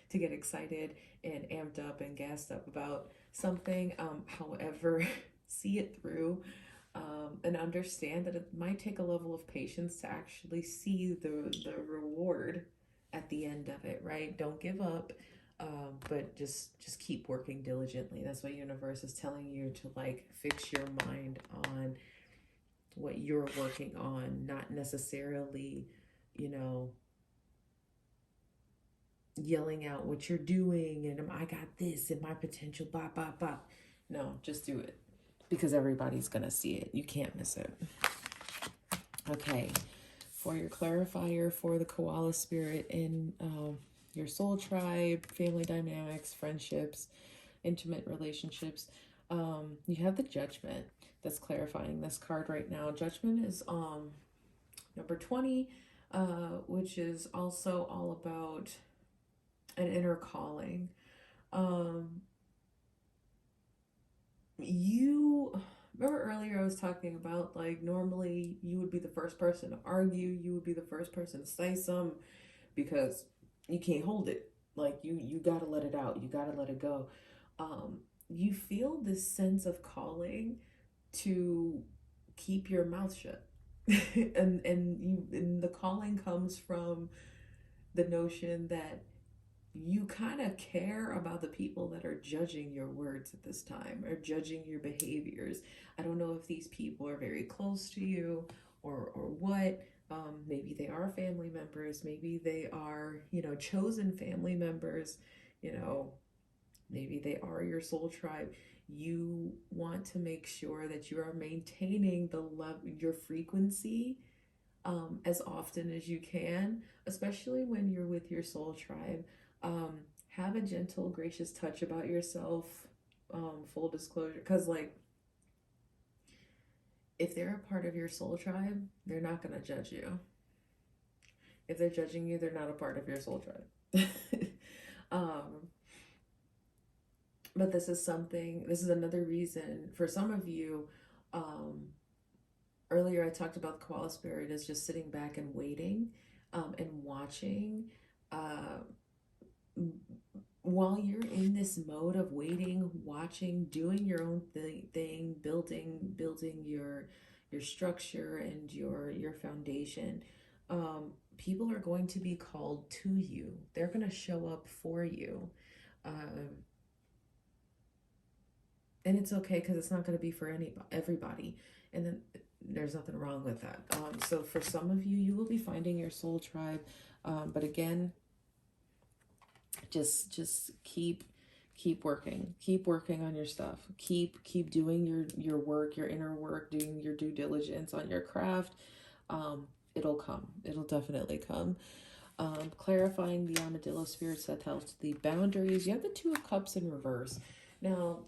[SPEAKER 1] to get excited and amped up and gassed up about something. However, see it through, and understand that it might take a level of patience to actually see the reward at the end of it, right? Don't give up. But just keep working diligently. That's what universe is telling you, to fix your mind on what you're working on, not necessarily, yelling out what you're doing and I got this and my potential, blah, blah, blah. No, just do it, because everybody's gonna see it. You can't miss it. Okay, for your clarifier for the koala spirit in your soul tribe, family dynamics, friendships, intimate relationships, you have the Judgment that's clarifying this card right now. Judgment is number 20, which is also all about an inner calling. You remember earlier I was talking about, normally you would be the first person to argue, you would be the first person to say something because you can't hold it. You gotta let it out, you gotta let it go. You feel this sense of calling to keep your mouth shut. and the calling comes from the notion that you kind of care about the people that are judging your words at this time, or judging your behaviors. I don't know if these people are very close to you or what. Maybe they are family members. Maybe they are, chosen family members. Maybe they are your soul tribe. You want to make sure that you are maintaining your frequency as often as you can, especially when you're with your soul tribe. Have a gentle, gracious touch about yourself. Full disclosure, because if they're a part of your soul tribe, they're not going to judge you. If they're judging you, they're not a part of your soul tribe. But this is another reason for some of you. Earlier I talked about the koala spirit as just sitting back and waiting, and watching. While you're in this mode of waiting, watching, doing your own thing, building your structure and your foundation, people are going to be called to you. They're going to show up for you. And it's okay, because it's not going to be for everybody. And then there's nothing wrong with that. So for some of you, you will be finding your soul tribe. But again, just keep Keep working on your stuff. Keep doing your work, your inner work, doing your due diligence on your craft. It'll come. It'll definitely come. Clarifying the armadillo spirits that helps the boundaries. You have the Two of Cups in reverse. Now,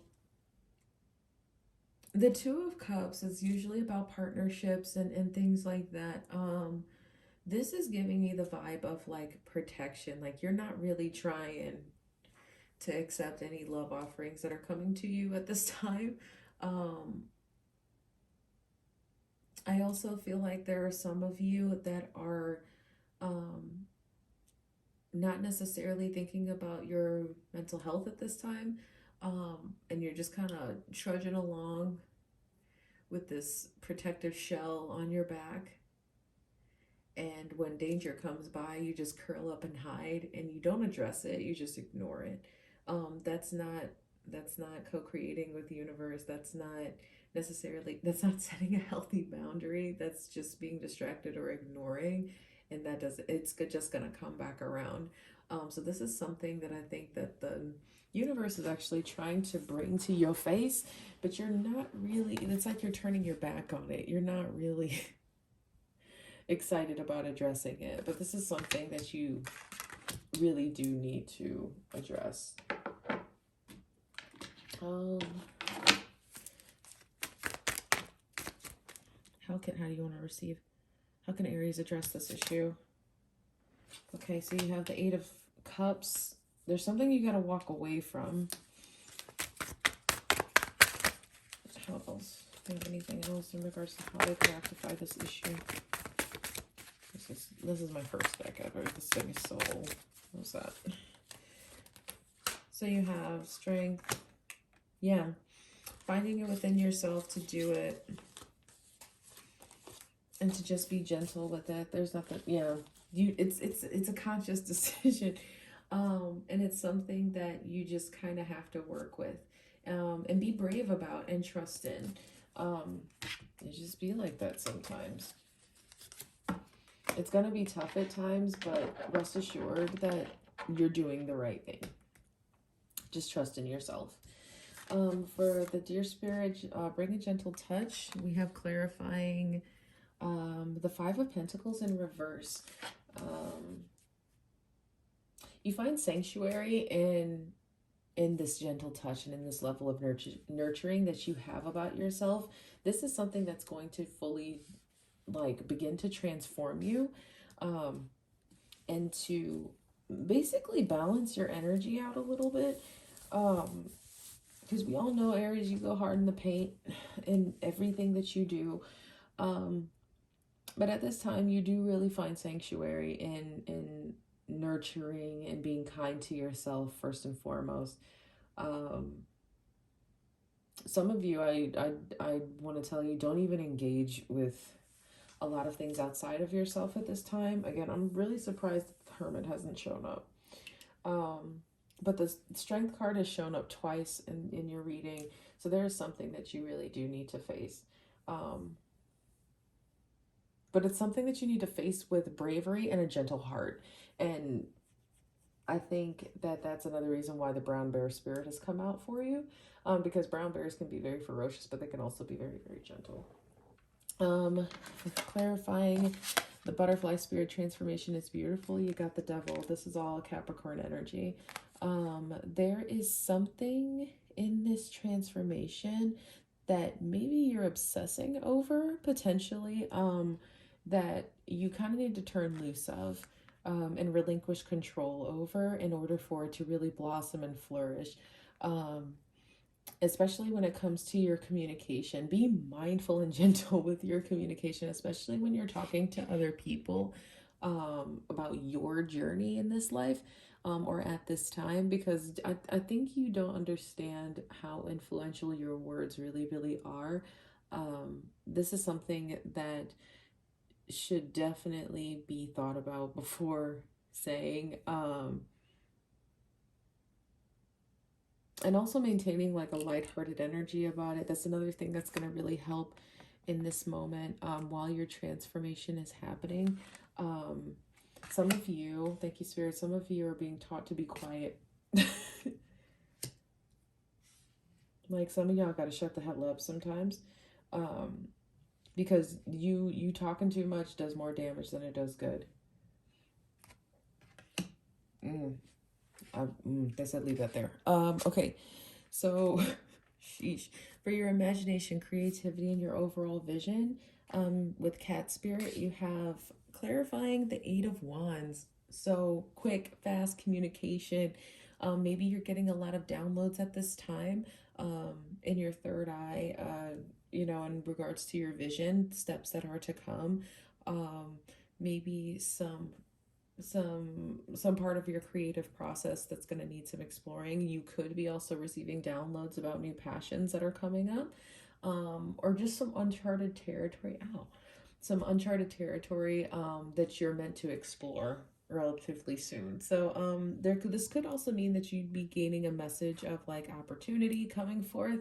[SPEAKER 1] the Two of Cups is usually about partnerships and things like that. This is giving me the vibe of like protection. Like you're not really trying to accept any love offerings that are coming to you at this time. I also feel like there are some of you that are not necessarily thinking about your mental health at this time, and you're just kind of trudging along with this protective shell on your back. And when danger comes by, you just curl up and hide, and you don't address it. You just ignore it. That's not co-creating with the universe. That's not setting a healthy boundary. That's just being distracted or ignoring, and it's just gonna come back around. So this is something that I think that the universe is actually trying to bring to your face, but you're not really. It's like you're turning your back on it. You're not really excited about addressing it, but this is something that you really do need to address. How do you want to receive? How can Aries address this issue? Okay, so you have the Eight of Cups. There's something you got to walk away from. How else? Do you have anything else in regards to how they can rectify this issue? This is my first deck ever. This thing is so... What's that? So you have strength. Yeah. Finding it within yourself to do it. And to just be gentle with it. There's nothing... Yeah. It's a conscious decision. And it's something that you just kind of have to work with. And be brave about and trust in. You just be like that sometimes. It's going to be tough at times, but rest assured that you're doing the right thing. Just trust in yourself. For the Deer Spirit, bring a gentle touch. We have clarifying the Five of Pentacles in reverse. You find sanctuary in this gentle touch and in this level of nurturing that you have about yourself. This is something that's going to fully begin to transform you, and to basically balance your energy out a little bit, because we all know, Aries, you go hard in the paint in everything that you do, but at this time you do really find sanctuary in nurturing and being kind to yourself first and foremost. Some of you, I want to tell you, don't even engage with a lot of things outside of yourself at this time. Again, I'm really surprised the Hermit hasn't shown up. But the Strength card has shown up twice in your reading. So there is something that you really do need to face. But it's something that you need to face with bravery and a gentle heart. And I think that that's another reason why the Brown Bear Spirit has come out for you. Because brown bears can be very ferocious, but they can also be very, very gentle. Clarifying the Butterfly Spirit transformation is beautiful. You got the Devil. This is all Capricorn energy. There is something in this transformation that maybe you're obsessing over, potentially, that you kind of need to turn loose of, and relinquish control over in order for it to really blossom and flourish. Especially when it comes to your communication. Be mindful and gentle with your communication, especially when you're talking to other people about your journey in this life, or at this time, because I think you don't understand how influential your words really, really are. This is something that should definitely be thought about before saying. And also maintaining like a lighthearted energy about it. That's another thing that's going to really help in this moment, while your transformation is happening. Some of you, thank you, Spirit, some of you are being taught to be quiet. Like some of y'all got to shut the hell up sometimes. Because you talking too much does more damage than it does good. They said leave that there. Okay, so sheesh. For your imagination, creativity, and your overall vision, with Cat Spirit, you have clarifying the Eight of Wands. So quick, fast communication. Maybe you're getting a lot of downloads at this time in your third eye, you know, in regards to your vision, steps that are to come. Maybe some part of your creative process that's going to need some exploring. You could be also receiving downloads about new passions that are coming up, or just some uncharted territory. Some uncharted territory that you're meant to explore relatively soon. So this could also mean that you'd be gaining a message of like opportunity coming forth,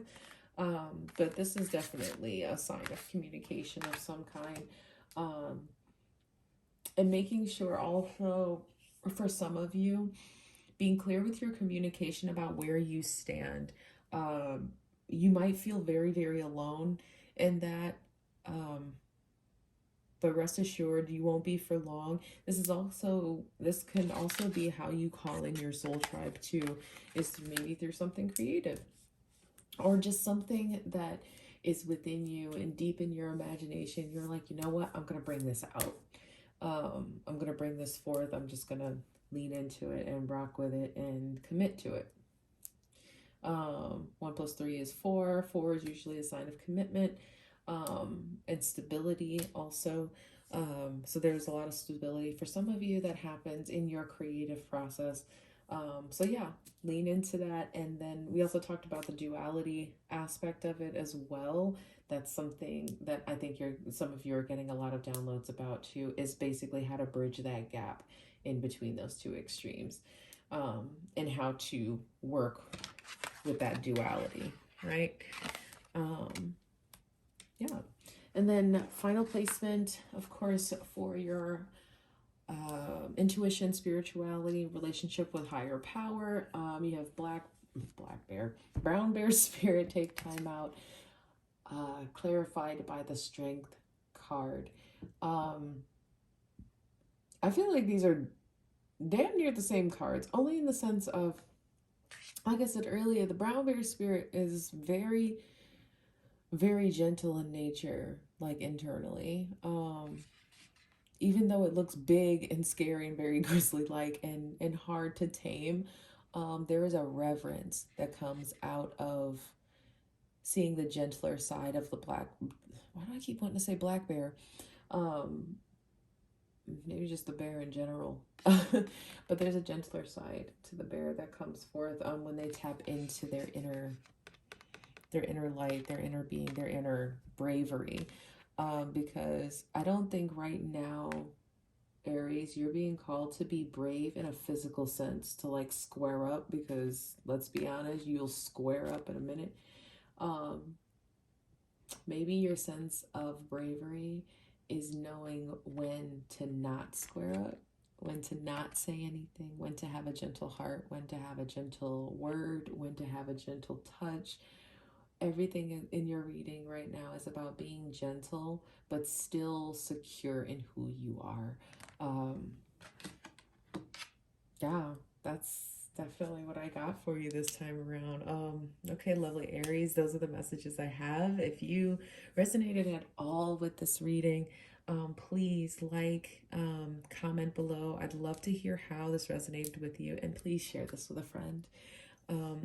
[SPEAKER 1] but this is definitely a sign of communication of some kind. And making sure also, for some of you, being clear with your communication about where you stand. You might feel very, very alone in that, but rest assured you won't be for long. This can also be how you call in your soul tribe too, is maybe through something creative or just something that is within you and deep in your imagination. You're like, you know what, I'm gonna bring this out. I'm going to bring this forth. I'm just going to lean into it and rock with it and commit to it. 1 + 3 is 4. 4 is usually a sign of commitment, and stability also. So there's a lot of stability for some of you that happens in your creative process. So yeah, lean into that. And then we also talked about the duality aspect of it as well. That's something that I think some of you are getting a lot of downloads about too, is basically how to bridge that gap in between those two extremes, and how to work with that duality, right? Yeah. And then final placement, of course, for your intuition, spirituality, relationship with higher power. You have brown bear spirit, take time out, clarified by the strength card. I feel like these are damn near the same cards, only in the sense of, like I said earlier, the brown bear spirit is very, very gentle in nature, like internally. Even though it looks big and scary and very grizzly-like and hard to tame, there is a reverence that comes out of seeing the gentler side of the black. Why do I keep wanting to say black bear? Maybe just the bear in general. But there's a gentler side to the bear that comes forth when they tap into their inner light, their inner being, their inner bravery. Because I don't think right now, Aries, you're being called to be brave in a physical sense, to like square up, because let's be honest, you'll square up in a minute. Maybe your sense of bravery is knowing when to not square up, when to not say anything, when to have a gentle heart, when to have a gentle word, when to have a gentle touch. Everything in your reading right now is about being gentle, but still secure in who you are. Yeah, that's definitely what I got for you this time around. Okay, lovely Aries, those are the messages I have. If you resonated at all with this reading, please comment below. I'd love to hear how this resonated with you, and please share this with a friend.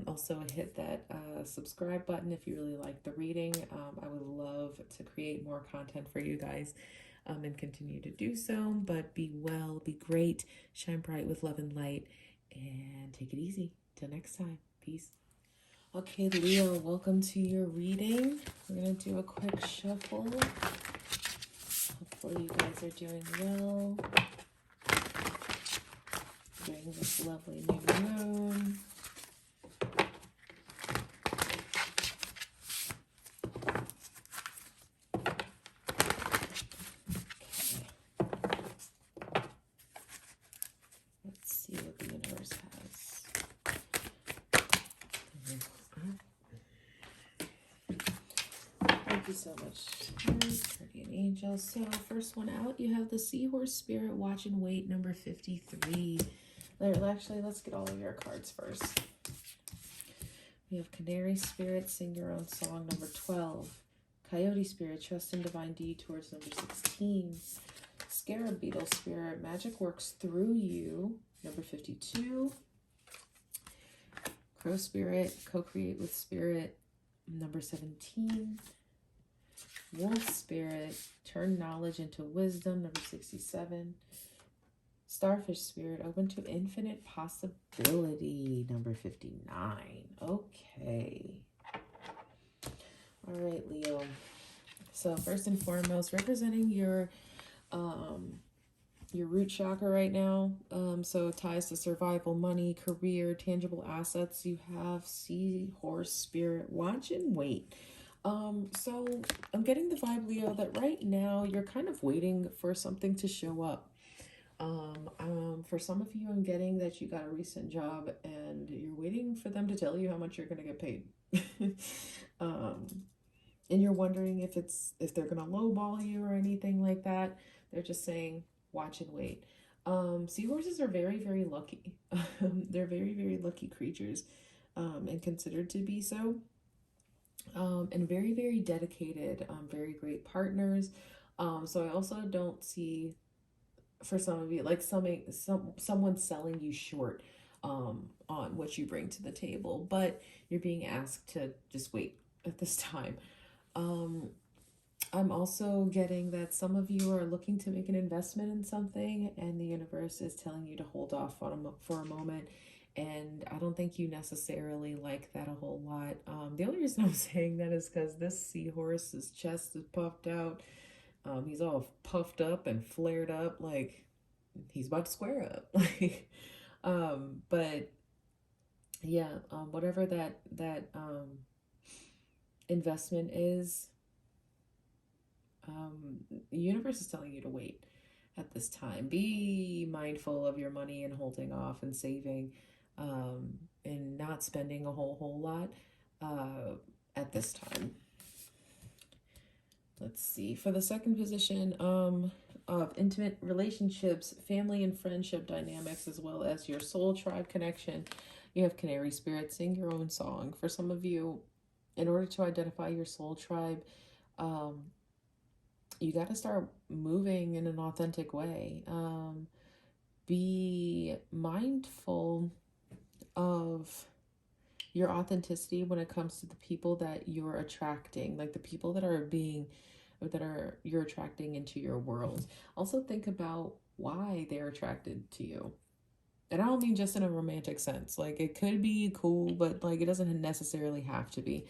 [SPEAKER 1] Also hit that subscribe button if you really like the reading. I would love to create more content for you guys, and continue to do so. But be well, be great, shine bright with love and light, and take it easy. Till next time. Peace. Okay, Leo, welcome to your reading. We're going to do a quick shuffle. Hopefully you guys are doing well during this lovely new moon. Thank you so much, guardian angels. So first one out, you have the Seahorse Spirit, Watch and Wait, number 53. Actually, let's get all of your cards first. We have Canary Spirit, Sing Your Own Song, number 12. Coyote Spirit, Trust in Divine Detours, number 16. Scarab Beetle Spirit, Magic Works Through You, number 52. Crow Spirit, Co-Create with Spirit, number 17. Wolf Spirit, Turn Knowledge into Wisdom, number 67. Starfish Spirit, Open to Infinite Possibility, number 59. Okay. All right, Leo. So first and foremost, representing your root chakra right now. So it ties to survival, money, career, tangible assets. You have Seahorse Spirit, Watch and Wait. So I'm getting the vibe, Leo, that right now you're kind of waiting for something to show up. For some of you, I'm getting that you got a recent job and you're waiting for them to tell you how much you're going to get paid. And you're wondering if they're going to lowball you or anything like that. They're just saying, watch and wait. Seahorses are very, very lucky. They're very, very lucky creatures, and considered to be so. And very, very dedicated, very great partners. So I also don't see, for some of you, like someone selling you short on what you bring to the table, but you're being asked to just wait at this time. I'm also getting that some of you are looking to make an investment in something and the universe is telling you to hold off for a moment. And I don't think you necessarily like that a whole lot. The only reason I'm saying that is because this seahorse's chest is puffed out. He's all puffed up and flared up, like he's about to square up. Like, but yeah, whatever that investment is, the universe is telling you to wait at this time. Be mindful of your money and holding off and saving, and not spending a whole lot at this time. Let's see. For the second position of intimate relationships, family and friendship dynamics, as well as your soul tribe connection, you have Canary Spirit, Sing Your Own Song. For some of you, in order to identify your soul tribe, you got to start moving in an authentic way. Be mindful of your authenticity when it comes to the people that you're attracting, like the people that you're attracting into your world. Also think about why they're attracted to you. And I don't mean just in a romantic sense. Like, it could be cool, but like it doesn't necessarily have to be.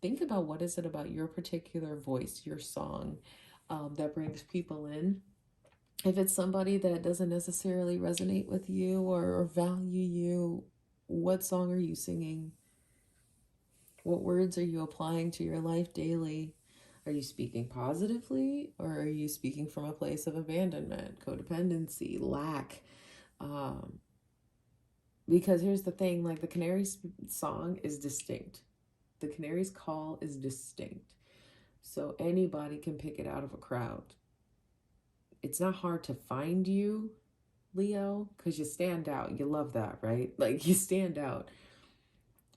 [SPEAKER 1] Think about what is it about your particular voice, your song, that brings people in. If it's somebody that doesn't necessarily resonate with you or value you, what song are you singing? What words are you applying to your life daily? Are you speaking positively, or are you speaking from a place of abandonment, codependency, lack? Because here's the thing, like the canary's song is distinct. The canary's call is distinct. So anybody can pick it out of a crowd. It's not hard to find you, Leo, because you stand out. You love that, right? Like, you stand out.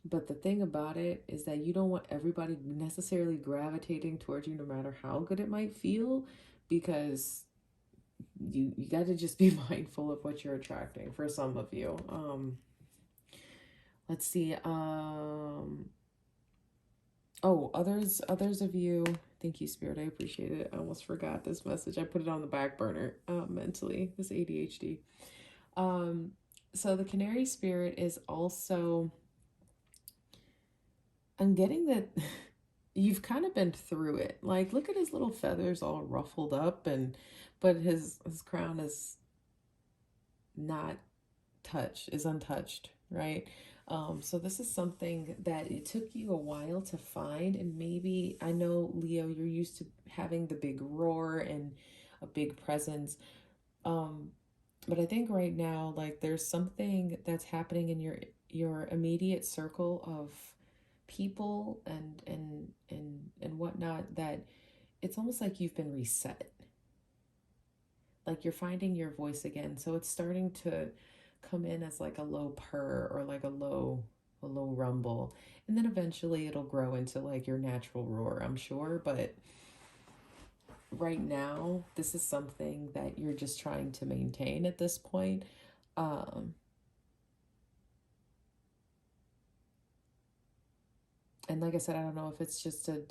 [SPEAKER 1] But the thing about it is that you don't want everybody necessarily gravitating towards you, no matter how good it might feel, because you got to just be mindful of what you're attracting for some of you. Let's see. Oh, others of you, thank you, Spirit. I appreciate it. I almost forgot this message. I put it on the back burner mentally, this ADHD. So the Canary Spirit is also, I'm getting that you've kind of been through it. Like, look at his little feathers all ruffled up, but his crown is not untouched, right? So this is something that it took you a while to find, and maybe, I know, Leo, you're used to having the big roar and a big presence, but I think right now, like, there's something that's happening in your immediate circle of people and whatnot, that it's almost like you've been reset. Like you're finding your voice again. So it's starting to come in as like a low purr or like a low rumble. And then eventually it'll grow into like your natural roar, I'm sure. But right now, this is something that you're just trying to maintain at this point. And like I said, I don't know if it's just to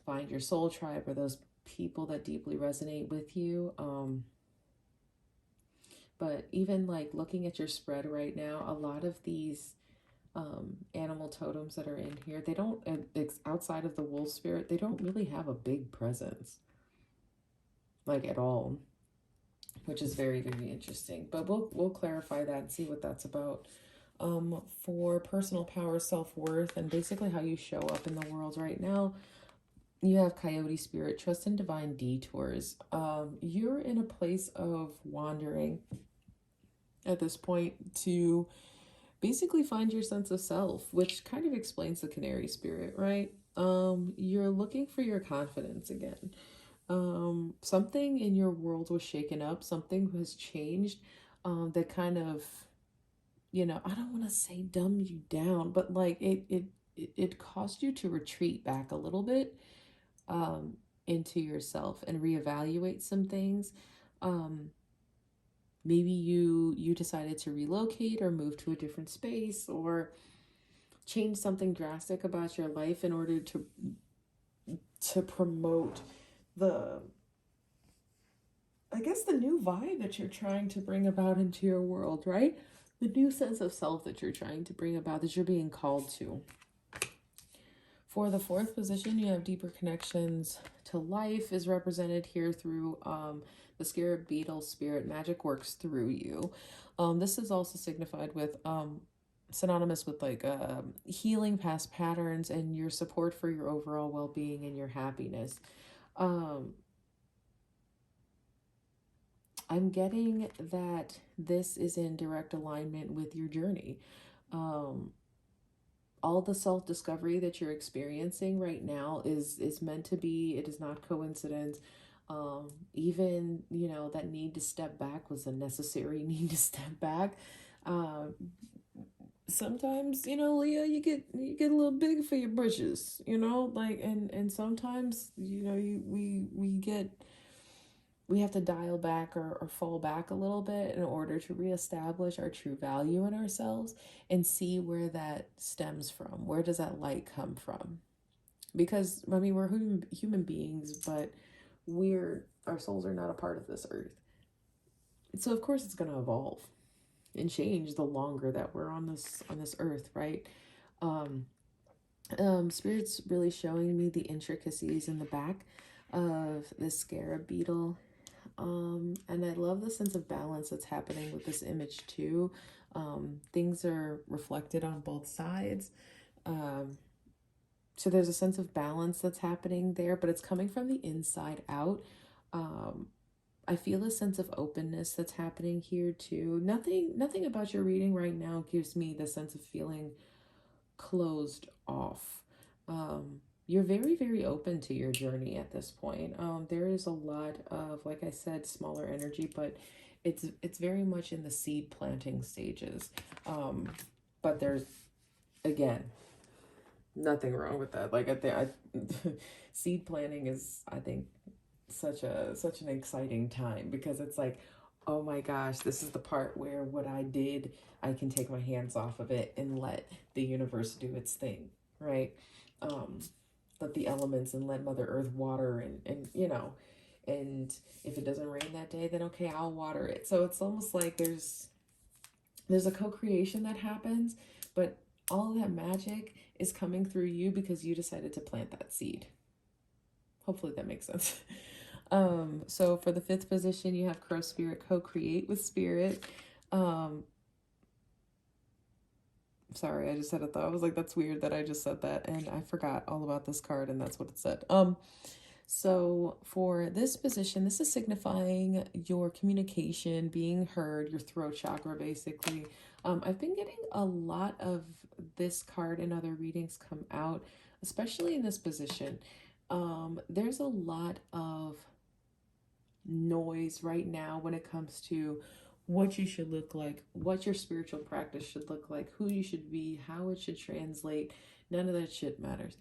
[SPEAKER 1] find your soul tribe or those people that deeply resonate with you. But even like looking at your spread right now, a lot of these animal totems that are in here, they don't, outside of the wolf spirit, they don't really have a big presence, like at all, which is very, very interesting. But we'll clarify that and see what that's about. For personal power, self-worth, and basically how you show up in the world right now, you have Coyote Spirit, trust in divine detours. You're in a place of wandering at this point to basically find your sense of self, which kind of explains the Canary Spirit, right? You're looking for your confidence again. Something in your world was shaken up, something has changed, that kind of, you know, I don't want to say dumb you down, but like it caused you to retreat back a little bit into yourself and reevaluate some things. Maybe you decided to relocate or move to a different space or change something drastic about your life in order to promote the, I guess, the new vibe that you're trying to bring about into your world, right? The new sense of self that you're trying to bring about, that you're being called to. For the fourth position, you have deeper connections to life is represented here through the scarab beetle spirit. Magic works through you. This is also signified with synonymous with like healing past patterns and your support for your overall well-being and your happiness. I'm getting that this is in direct alignment with your journey. All the self-discovery that you're experiencing right now is meant to be. It is not coincidence. Even, you know, that need to step back was a necessary need to step back. Sometimes, you know, Leah, you get a little big for your britches, you know, like, and sometimes, you know, we have to dial back or fall back a little bit in order to reestablish our true value in ourselves and see where that stems from. Where does that light come from? Because, I mean, we're human beings, but our souls are not a part of this earth. So of course it's going to evolve and change the longer that we're on this earth, right? Spirit's really showing me the intricacies in the back of this scarab beetle. And I love the sense of balance that's happening with this image too. Things are reflected on both sides. So there's a sense of balance that's happening there, but it's coming from the inside out. I feel a sense of openness that's happening here too. Nothing about your reading right now gives me the sense of feeling closed off. You're very, very open to your journey at this point. There is a lot of, like I said, smaller energy, but it's very much in the seed planting stages. But there's, again, nothing wrong with that. Like seed planting is, I think, such an exciting time, because it's like, oh my gosh, this is the part where what I did, I can take my hands off of it and let the universe do its thing, right? Let the elements and let Mother Earth water and you know, and if it doesn't rain that day, then okay, I'll water it. So it's almost like there's a co-creation that happens, but all of that magic is coming through you because you decided to plant that seed. Hopefully that makes sense. So for the fifth position, you have Crow Spirit, co-create with Spirit. Sorry, I just had a thought. I was like, that's weird that I just said that, and I forgot all about this card, and that's what it said. So for this position, this is signifying your communication, being heard, your throat chakra, basically. I've been getting a lot of this card in other readings come out, especially in this position. There's a lot of noise right now when it comes to what you should look like, what your spiritual practice should look like, who you should be, how it should translate. None of that shit matters.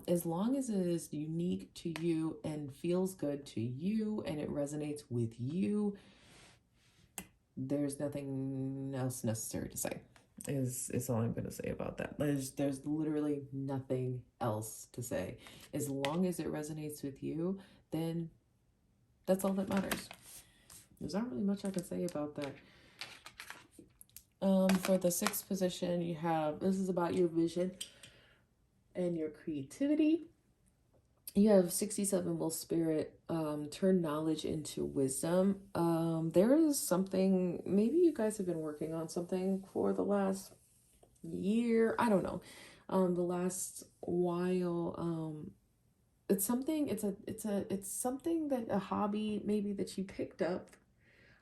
[SPEAKER 1] As long as it is unique to you and feels good to you and it resonates with you, there's nothing else necessary to say. Is all I'm going to say about that. There's literally nothing else to say. As long as it resonates with you, then that's all that matters. There's not really much I can say about that. For the 6th position, you have, this is about your vision and your creativity. You have 67 will spirit, turn knowledge into wisdom. There is something, maybe you guys have been working on something for the last year. I don't know. The last while, it's something, it's something that a hobby maybe that you picked up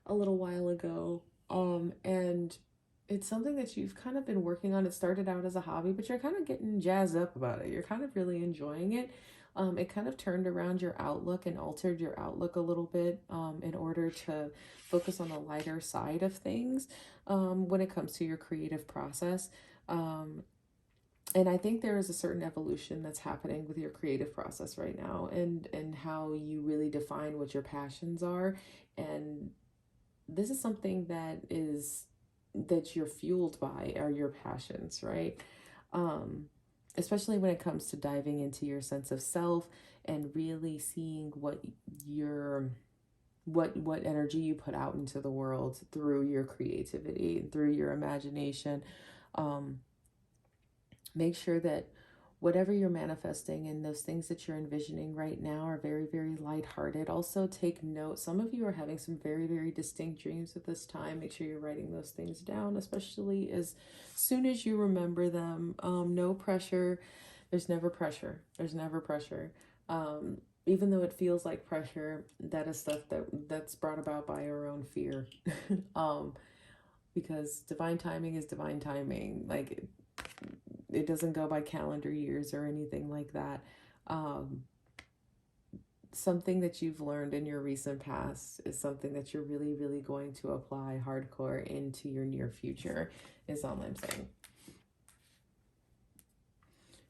[SPEAKER 1] a little while ago. And it's something that you've kind of been working on. It started out as a hobby, but you're kind of getting jazzed up about it. You're kind of really enjoying it. It kind of turned around your outlook and altered your outlook a little bit in order to focus on the lighter side of things when it comes to your creative process. And I think there is a certain evolution that's happening with your creative process right now, and how you really define what your passions are. And this is something that you're fueled by, are your passions, right? Especially when it comes to diving into your sense of self and really seeing what energy you put out into the world through your creativity, through your imagination. Make sure that whatever you're manifesting and those things that you're envisioning right now are very, very lighthearted. Also, take note. Some of you are having some very, very distinct dreams at this time. Make sure you're writing those things down, especially as soon as you remember them. No pressure. There's never pressure. There's never pressure. Even though it feels like pressure, that is stuff that's brought about by our own fear. Because divine timing is divine timing. Like, it doesn't go by calendar years or anything like that. Something that you've learned in your recent past is something that you're really, really going to apply hardcore into your near future, is all I'm saying.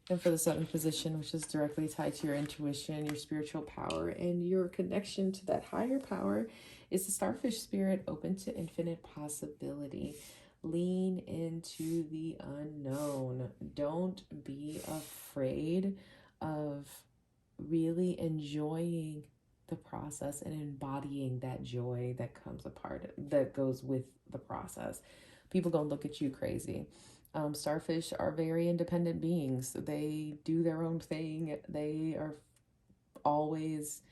[SPEAKER 1] And for the 7th position, which is directly tied to your intuition, your spiritual power, and your connection to that higher power, is the starfish spirit, open to infinite possibility. Lean into the unknown. Don't be afraid of really enjoying the process and embodying that joy that that goes with the process. People gonna look at you crazy. Starfish are very independent beings. They do their own thing. They are always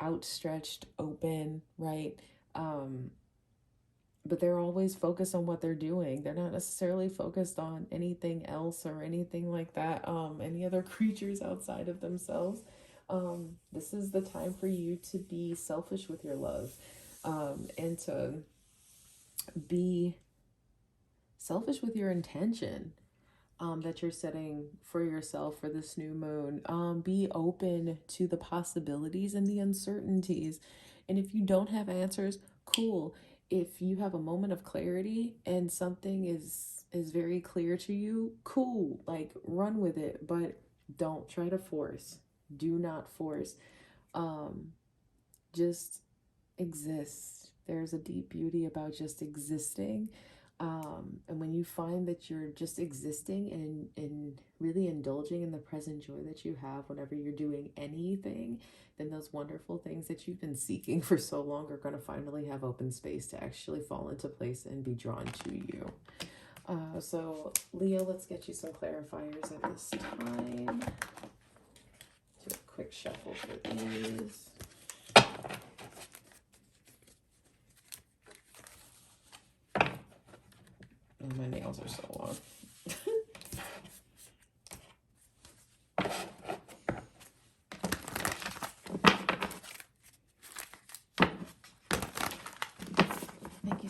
[SPEAKER 1] outstretched, open, right? But they're always focused on what they're doing. They're not necessarily focused on anything else or anything like that, any other creatures outside of themselves. This is the time for you to be selfish with your love, and to be selfish with your intention that you're setting for yourself for this new moon. Be open to the possibilities and the uncertainties. And if you don't have answers, cool. If you have a moment of clarity and something is very clear to you, cool. Like, run with it, but don't try to force. Do not force. Just exist. There's a deep beauty about just existing. And when you find that you're just existing and really indulging in the present joy that you have whenever you're doing anything, then those wonderful things that you've been seeking for so long are going to finally have open space to actually fall into place and be drawn to you. So Leo, let's get you some clarifiers at this time. Do a quick shuffle for these. Oh, my nails are so long.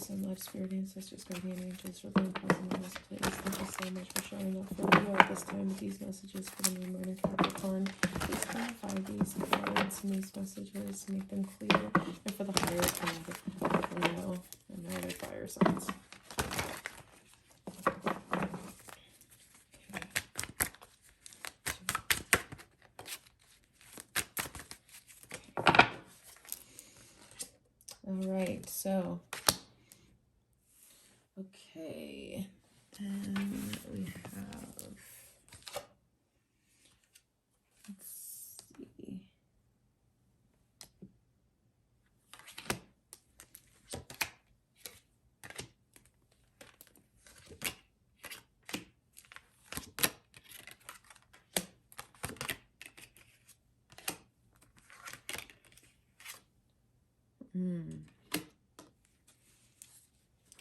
[SPEAKER 1] Sun, Life, Spirit, Ancestors, Guardian Angels, for being present in this place. Thank you so much for showing up for you at this time with these messages for the new moon in Capricorn. Please clarify these guides and these messages, make them clear, and for the higher power of Leo and all their fire signs. All right, so, okay, then we have, let's see.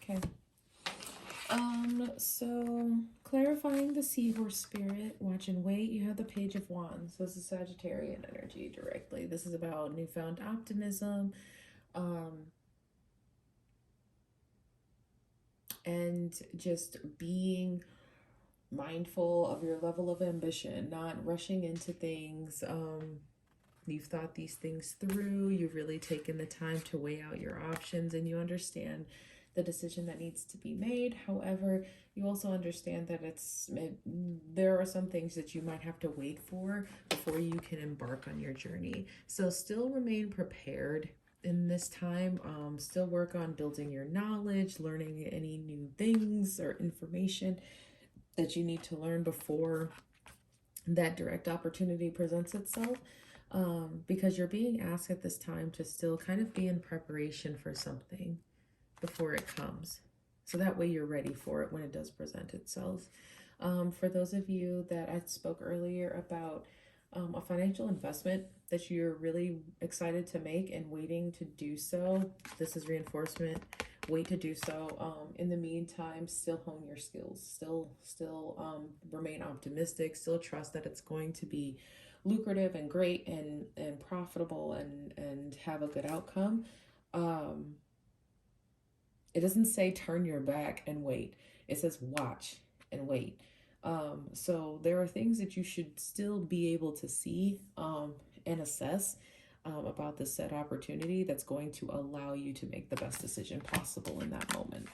[SPEAKER 1] Okay. So clarifying the seahorse spirit, watch and wait. You have the Page of Wands. This is Sagittarian energy directly. This is about newfound optimism, and just being mindful of your level of ambition, not rushing into things. You've thought these things through. You've really taken the time to weigh out your options, and you understand the decision that needs to be made. However, you also understand that there are some things that you might have to wait for before you can embark on your journey. So still remain prepared in this time. Still work on building your knowledge, learning any new things or information that you need to learn before that direct opportunity presents itself. Because you're being asked at this time to still kind of be in preparation for something before it comes. So that way you're ready for it when it does present itself. For those of you that I spoke earlier about a financial investment that you're really excited to make and waiting to do so, this is reinforcement. Wait to do so. In the meantime, still hone your skills. Still remain optimistic. Still trust that it's going to be lucrative and great and profitable and have a good outcome. It doesn't say turn your back and wait. It says watch and wait. So there are things that you should still be able to see and assess about this said opportunity that's going to allow you to make the best decision possible in that moment.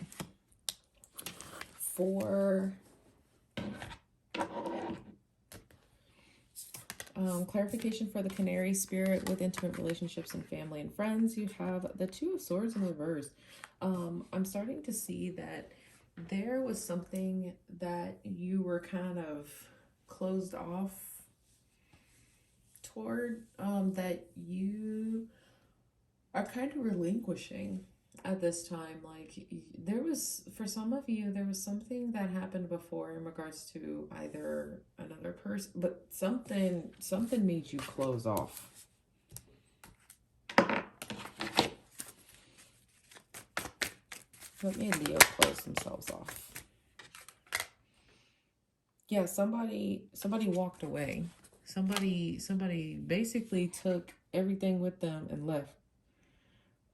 [SPEAKER 1] For clarification for the Canary Spirit with intimate relationships and family and friends, you have the Two of Swords in reverse. I'm starting to see that there was something that you were kind of closed off toward, that you are kind of relinquishing at this time. Like there was, for some of you, there was something that happened before in regards to either another person, but something made you close off. What made Leo close themselves off? Yeah, somebody walked away. Somebody basically took everything with them and left.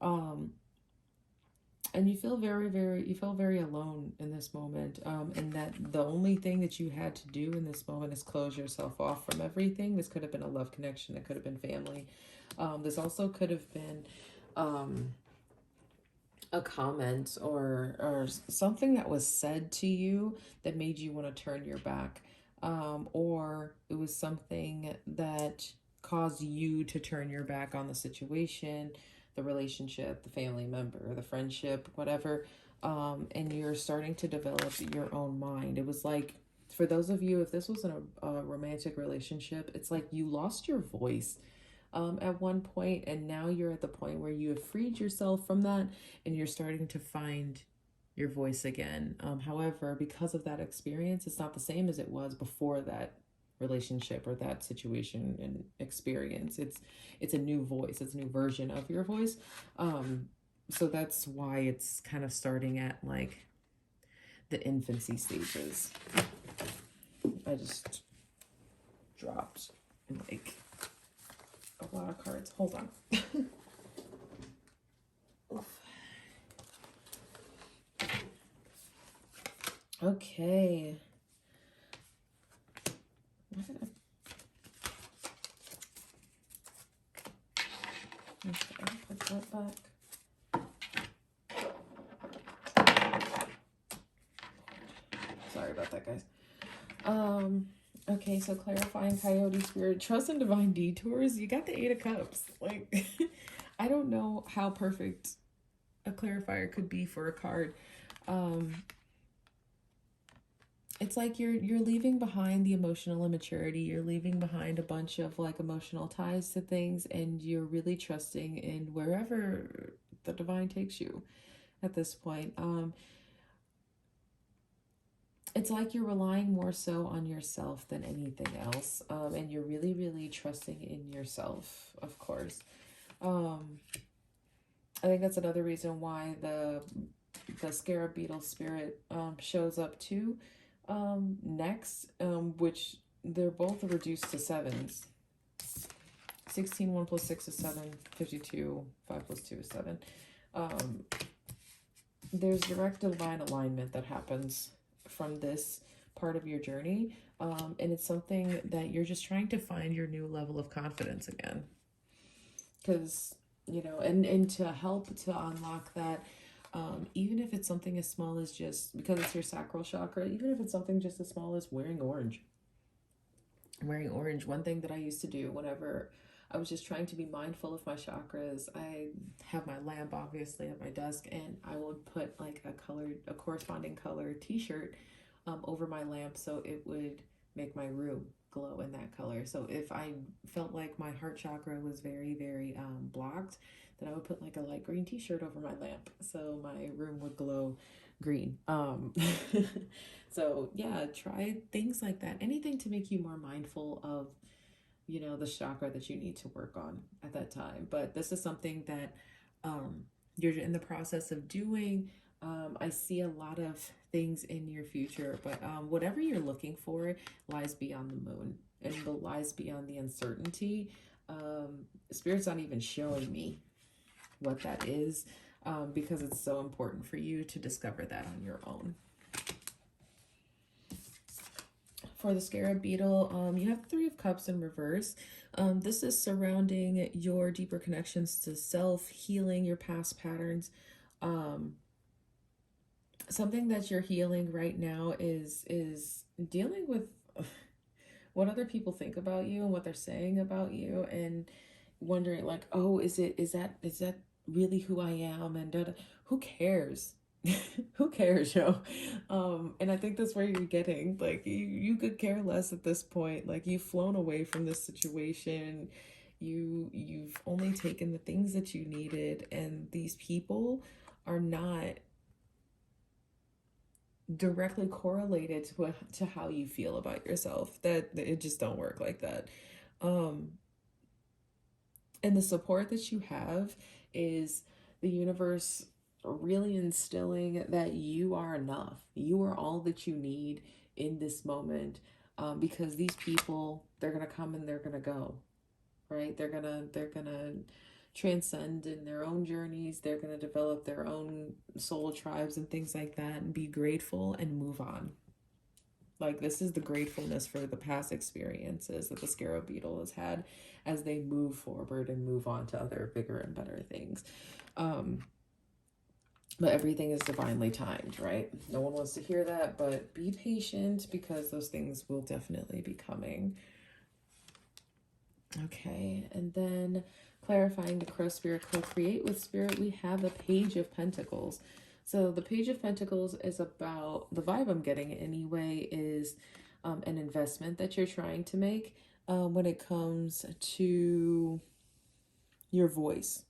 [SPEAKER 1] And you feel very alone in this moment. And that the only thing that you had to do in this moment is close yourself off from everything. This could have been a love connection. It could have been family. This also could have been a comment or something that was said to you that made you want to turn your back, or it was something that caused you to turn your back on the situation, the relationship, the family member, the friendship, whatever, and you're starting to develop your own mind. It was like, for those of you, if this was a romantic relationship, it's like you lost your voice at one point, and now you're at the point where you have freed yourself from that and you're starting to find your voice again. However, because of that experience, it's not the same as it was before that relationship or that situation and experience. It's a new voice. It's a new version of your voice. So that's why it's kind of starting at like the infancy stages. I just dropped like a lot of cards. Hold on. Okay. Why did okay, put that back. Sorry about that, guys. Okay, so clarifying Coyote Spirit, trust in divine detours. You got the Eight of Cups. Like, I don't know how perfect a clarifier could be for a card. It's like you're leaving behind the emotional immaturity. You're leaving behind a bunch of like emotional ties to things, and you're really trusting in wherever the divine takes you at this point. It's like you're relying more so on yourself than anything else, and you're really, really trusting in yourself, of course. I think that's another reason why the scarab beetle spirit shows up too next, which they're both reduced to sevens. 16, 1 plus 6 is 7, 52, 5 plus 2 is 7. There's direct divine alignment that happens from this part of your journey, and it's something that you're just trying to find your new level of confidence again, because you know, and to help to unlock that, even if it's something as small as just because it's your sacral chakra, even if it's something just as small as wearing orange. One thing that I used to do whenever I was just trying to be mindful of my chakras, I have my lamp obviously at my desk, and I would put like a corresponding color t-shirt over my lamp, so it would make my room glow in that color. So if I felt like my heart chakra was very, very blocked, then I would put like a light green t-shirt over my lamp, so my room would glow green. So yeah, try things like that. Anything to make you more mindful of, you know, the chakra that you need to work on at that time. But this is something that you're in the process of doing. I see a lot of things in your future, but whatever you're looking for lies beyond the moon and lies beyond the uncertainty. Spirit's not even showing me what that is, because it's so important for you to discover that on your own. For the scarab beetle, you have 3 of Cups in reverse. This is surrounding your deeper connections to self, healing your past patterns. Something that you're healing right now is dealing with what other people think about you and what they're saying about you, and wondering like, oh, is that really who I am? And who cares? Who cares, yo? And I think that's where you're getting, like, you could care less at this point. Like, you've flown away from this situation. You've only taken the things that you needed, and these people are not directly correlated to how you feel about yourself. That it just don't work like that. And the support that you have is the universe really instilling that you are enough. You are all that you need in this moment, because these people, they're gonna come and they're gonna go, right? They're gonna transcend in their own journeys. They're gonna develop their own soul tribes and things like that, and be grateful and move on. Like, this is the gratefulness for the past experiences that the scarab beetle has had as they move forward and move on to other bigger and better things. But everything is divinely timed, right? No one wants to hear that, but be patient, because those things will definitely be coming. Okay, and then clarifying the crow spirit co-create with spirit, we have the Page of Pentacles. So the Page of Pentacles is about, the vibe I'm getting anyway, is an investment that you're trying to make when it comes to your voice,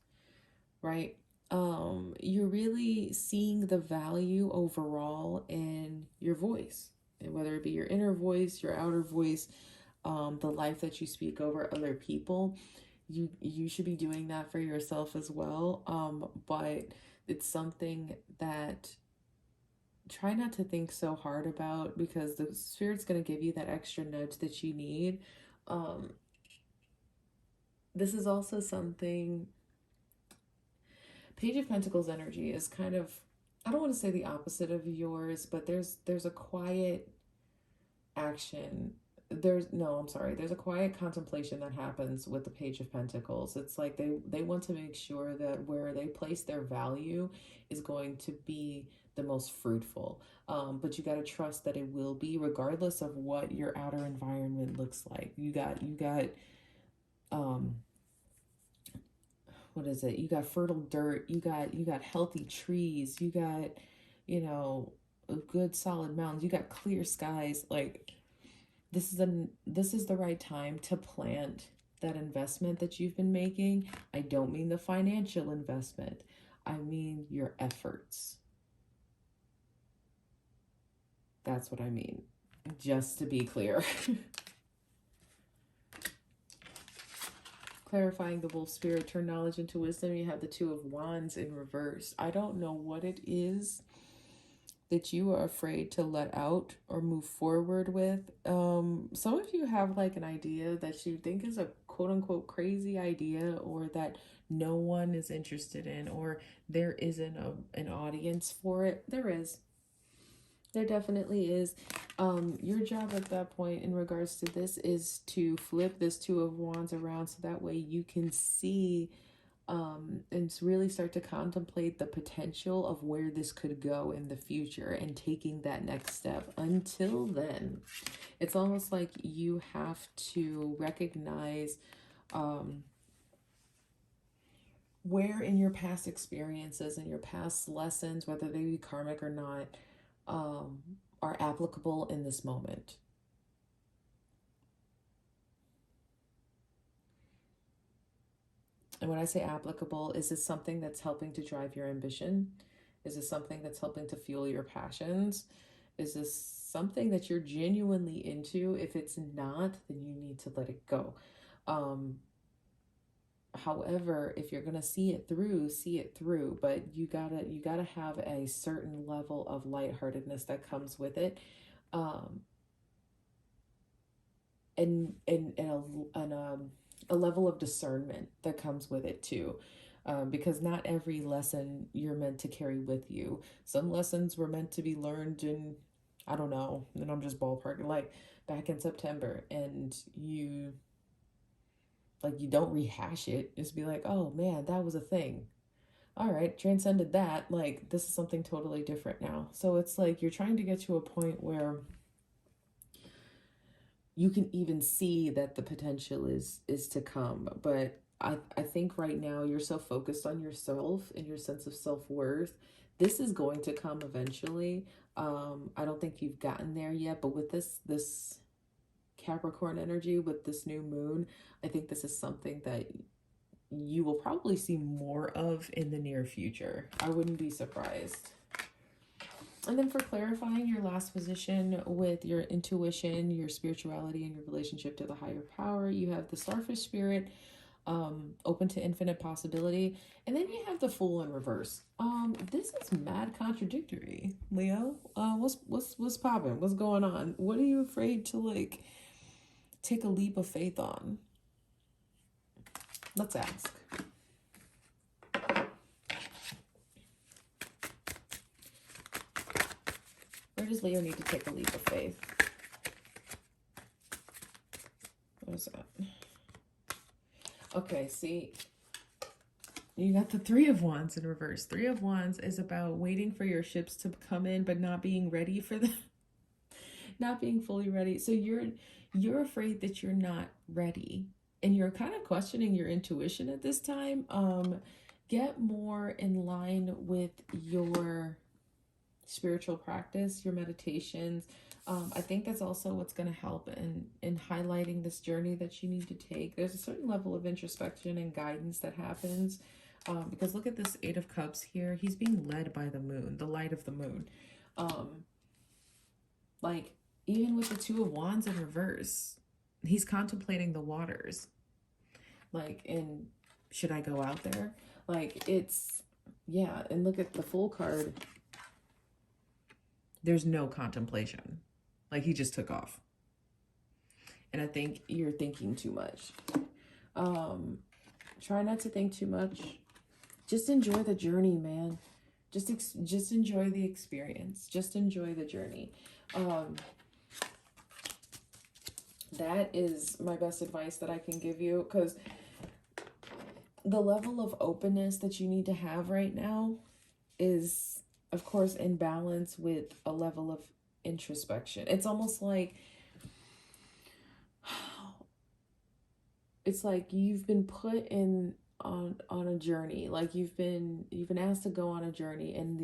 [SPEAKER 1] right? You're really seeing the value overall in your voice, and whether it be your inner voice, your outer voice, the life that you speak over other people. You should be doing that for yourself as well. But it's something that try not to think so hard about, because the spirit's going to give you that extra nudge that you need. This is also something, Page of Pentacles energy is kind of I don't want to say the opposite of yours, but there's a quiet action. I'm sorry, there's a quiet contemplation that happens with the Page of Pentacles. It's like they want to make sure that where they place their value is going to be the most fruitful. But you got to trust that it will be, regardless of what your outer environment looks like. You got um what is it? You got fertile dirt, you got healthy trees, you got, you know, good solid mountains, you got clear skies. Like, this is the right time to plant that investment that you've been making. I don't mean the financial investment. I mean your efforts. That's what I mean. Just to be clear. Clarifying the wolf spirit, turn knowledge into wisdom. You have the Two of Wands in reverse. I don't know what it is that you are afraid to let out or move forward with. Some of you have like an idea that you think is a quote unquote crazy idea, or that no one is interested in, or there isn't an audience for it. There is. There definitely is. Your job at that point in regards to this is to flip this Two of Wands around so that way you can see and really start to contemplate the potential of where this could go in the future and taking that next step. Until then, it's almost like you have to recognize where in your past experiences and your past lessons, whether they be karmic or not, are applicable in this moment. And when I say applicable, is this something that's helping to drive your ambition? Is this something that's helping to fuel your passions? Is this something that you're genuinely into? If it's not, then you need to let it go. However, if you're gonna see it through. But you gotta have a certain level of lightheartedness that comes with it, and a level of discernment that comes with it too. Because not every lesson you're meant to carry with you. Some lessons were meant to be learned in, I don't know, and I'm just ballparking, like back in September, and you don't rehash it. Just be like, oh man, that was a thing. All right, transcended that. Like, this is something totally different now. So it's like you're trying to get to a point where you can even see that the potential is to come. But I think right now you're so focused on yourself and your sense of self-worth. This is going to come eventually. I don't think you've gotten there yet, but with this Capricorn energy, with this new moon, I think this is something that you will probably see more of in the near future. I wouldn't be surprised. And then for clarifying your last position with your intuition, your spirituality, and your relationship to the higher power, you have the Starfish Spirit, open to infinite possibility. And then you have the Fool in reverse. This is mad contradictory, Leo. What's popping? What's going on? What are you afraid to like take a leap of faith on? Let's ask. Where does Leo need to take a leap of faith? What is that? Okay, see, you got the Three of Wands in reverse. Three of Wands is about waiting for your ships to come in, but not being ready for them. Not being fully ready. So you're afraid that you're not ready, and you're kind of questioning your intuition at this time. Get more in line with your spiritual practice, your meditations. I think that's also what's going to help in highlighting this journey that you need to take. There's a certain level of introspection and guidance that happens, because look at this Eight of Cups here. He's being led by the moon, the light of the moon. Like, even with the Two of Wands in reverse, he's contemplating the waters. Like, and should I go out there? Like, it's, yeah. And look at the Fool card. There's no contemplation. Like, he just took off. And I think you're thinking too much. Try not to think too much. Just enjoy the journey, man. just enjoy the experience. Just enjoy the journey. That is my best advice that I can give you, because the level of openness that you need to have right now is, of course, in balance with a level of introspection. It's almost like, it's like you've been put in on a journey. Like you've been asked to go on a journey, and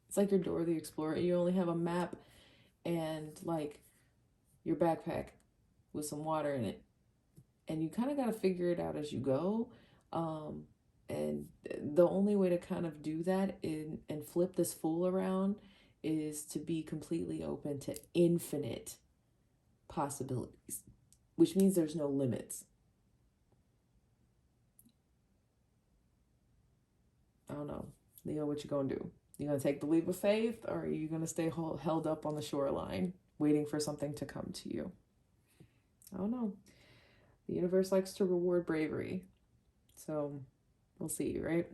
[SPEAKER 1] it's like your Dora the Explorer. You only have a map and like your backpack with some water in it, and you kind of got to figure it out as you go. And the only way to kind of do that and flip this fool around is to be completely open to infinite possibilities, which means there's no limits. I don't know, Leo, what you gonna do? You gonna take the leap of faith, or are you gonna stay held up on the shoreline waiting for something to come to you? I don't know. The universe likes to reward bravery, so we'll see, right?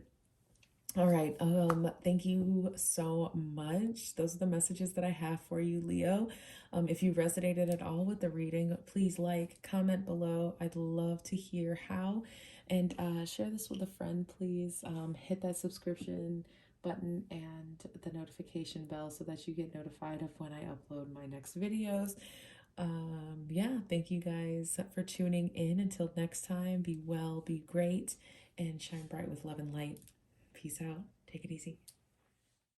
[SPEAKER 1] All right. Thank you so much. Those are the messages that I have for you, Leo. If you resonated at all with the reading, please like, comment below. I'd love to hear how. And share this with a friend, please. Hit that subscription button and the notification bell so that you get notified of when I upload my next videos. Yeah, thank you guys for tuning in. Until next time, be well, be great, and shine bright with love and light. Peace out. Take it easy.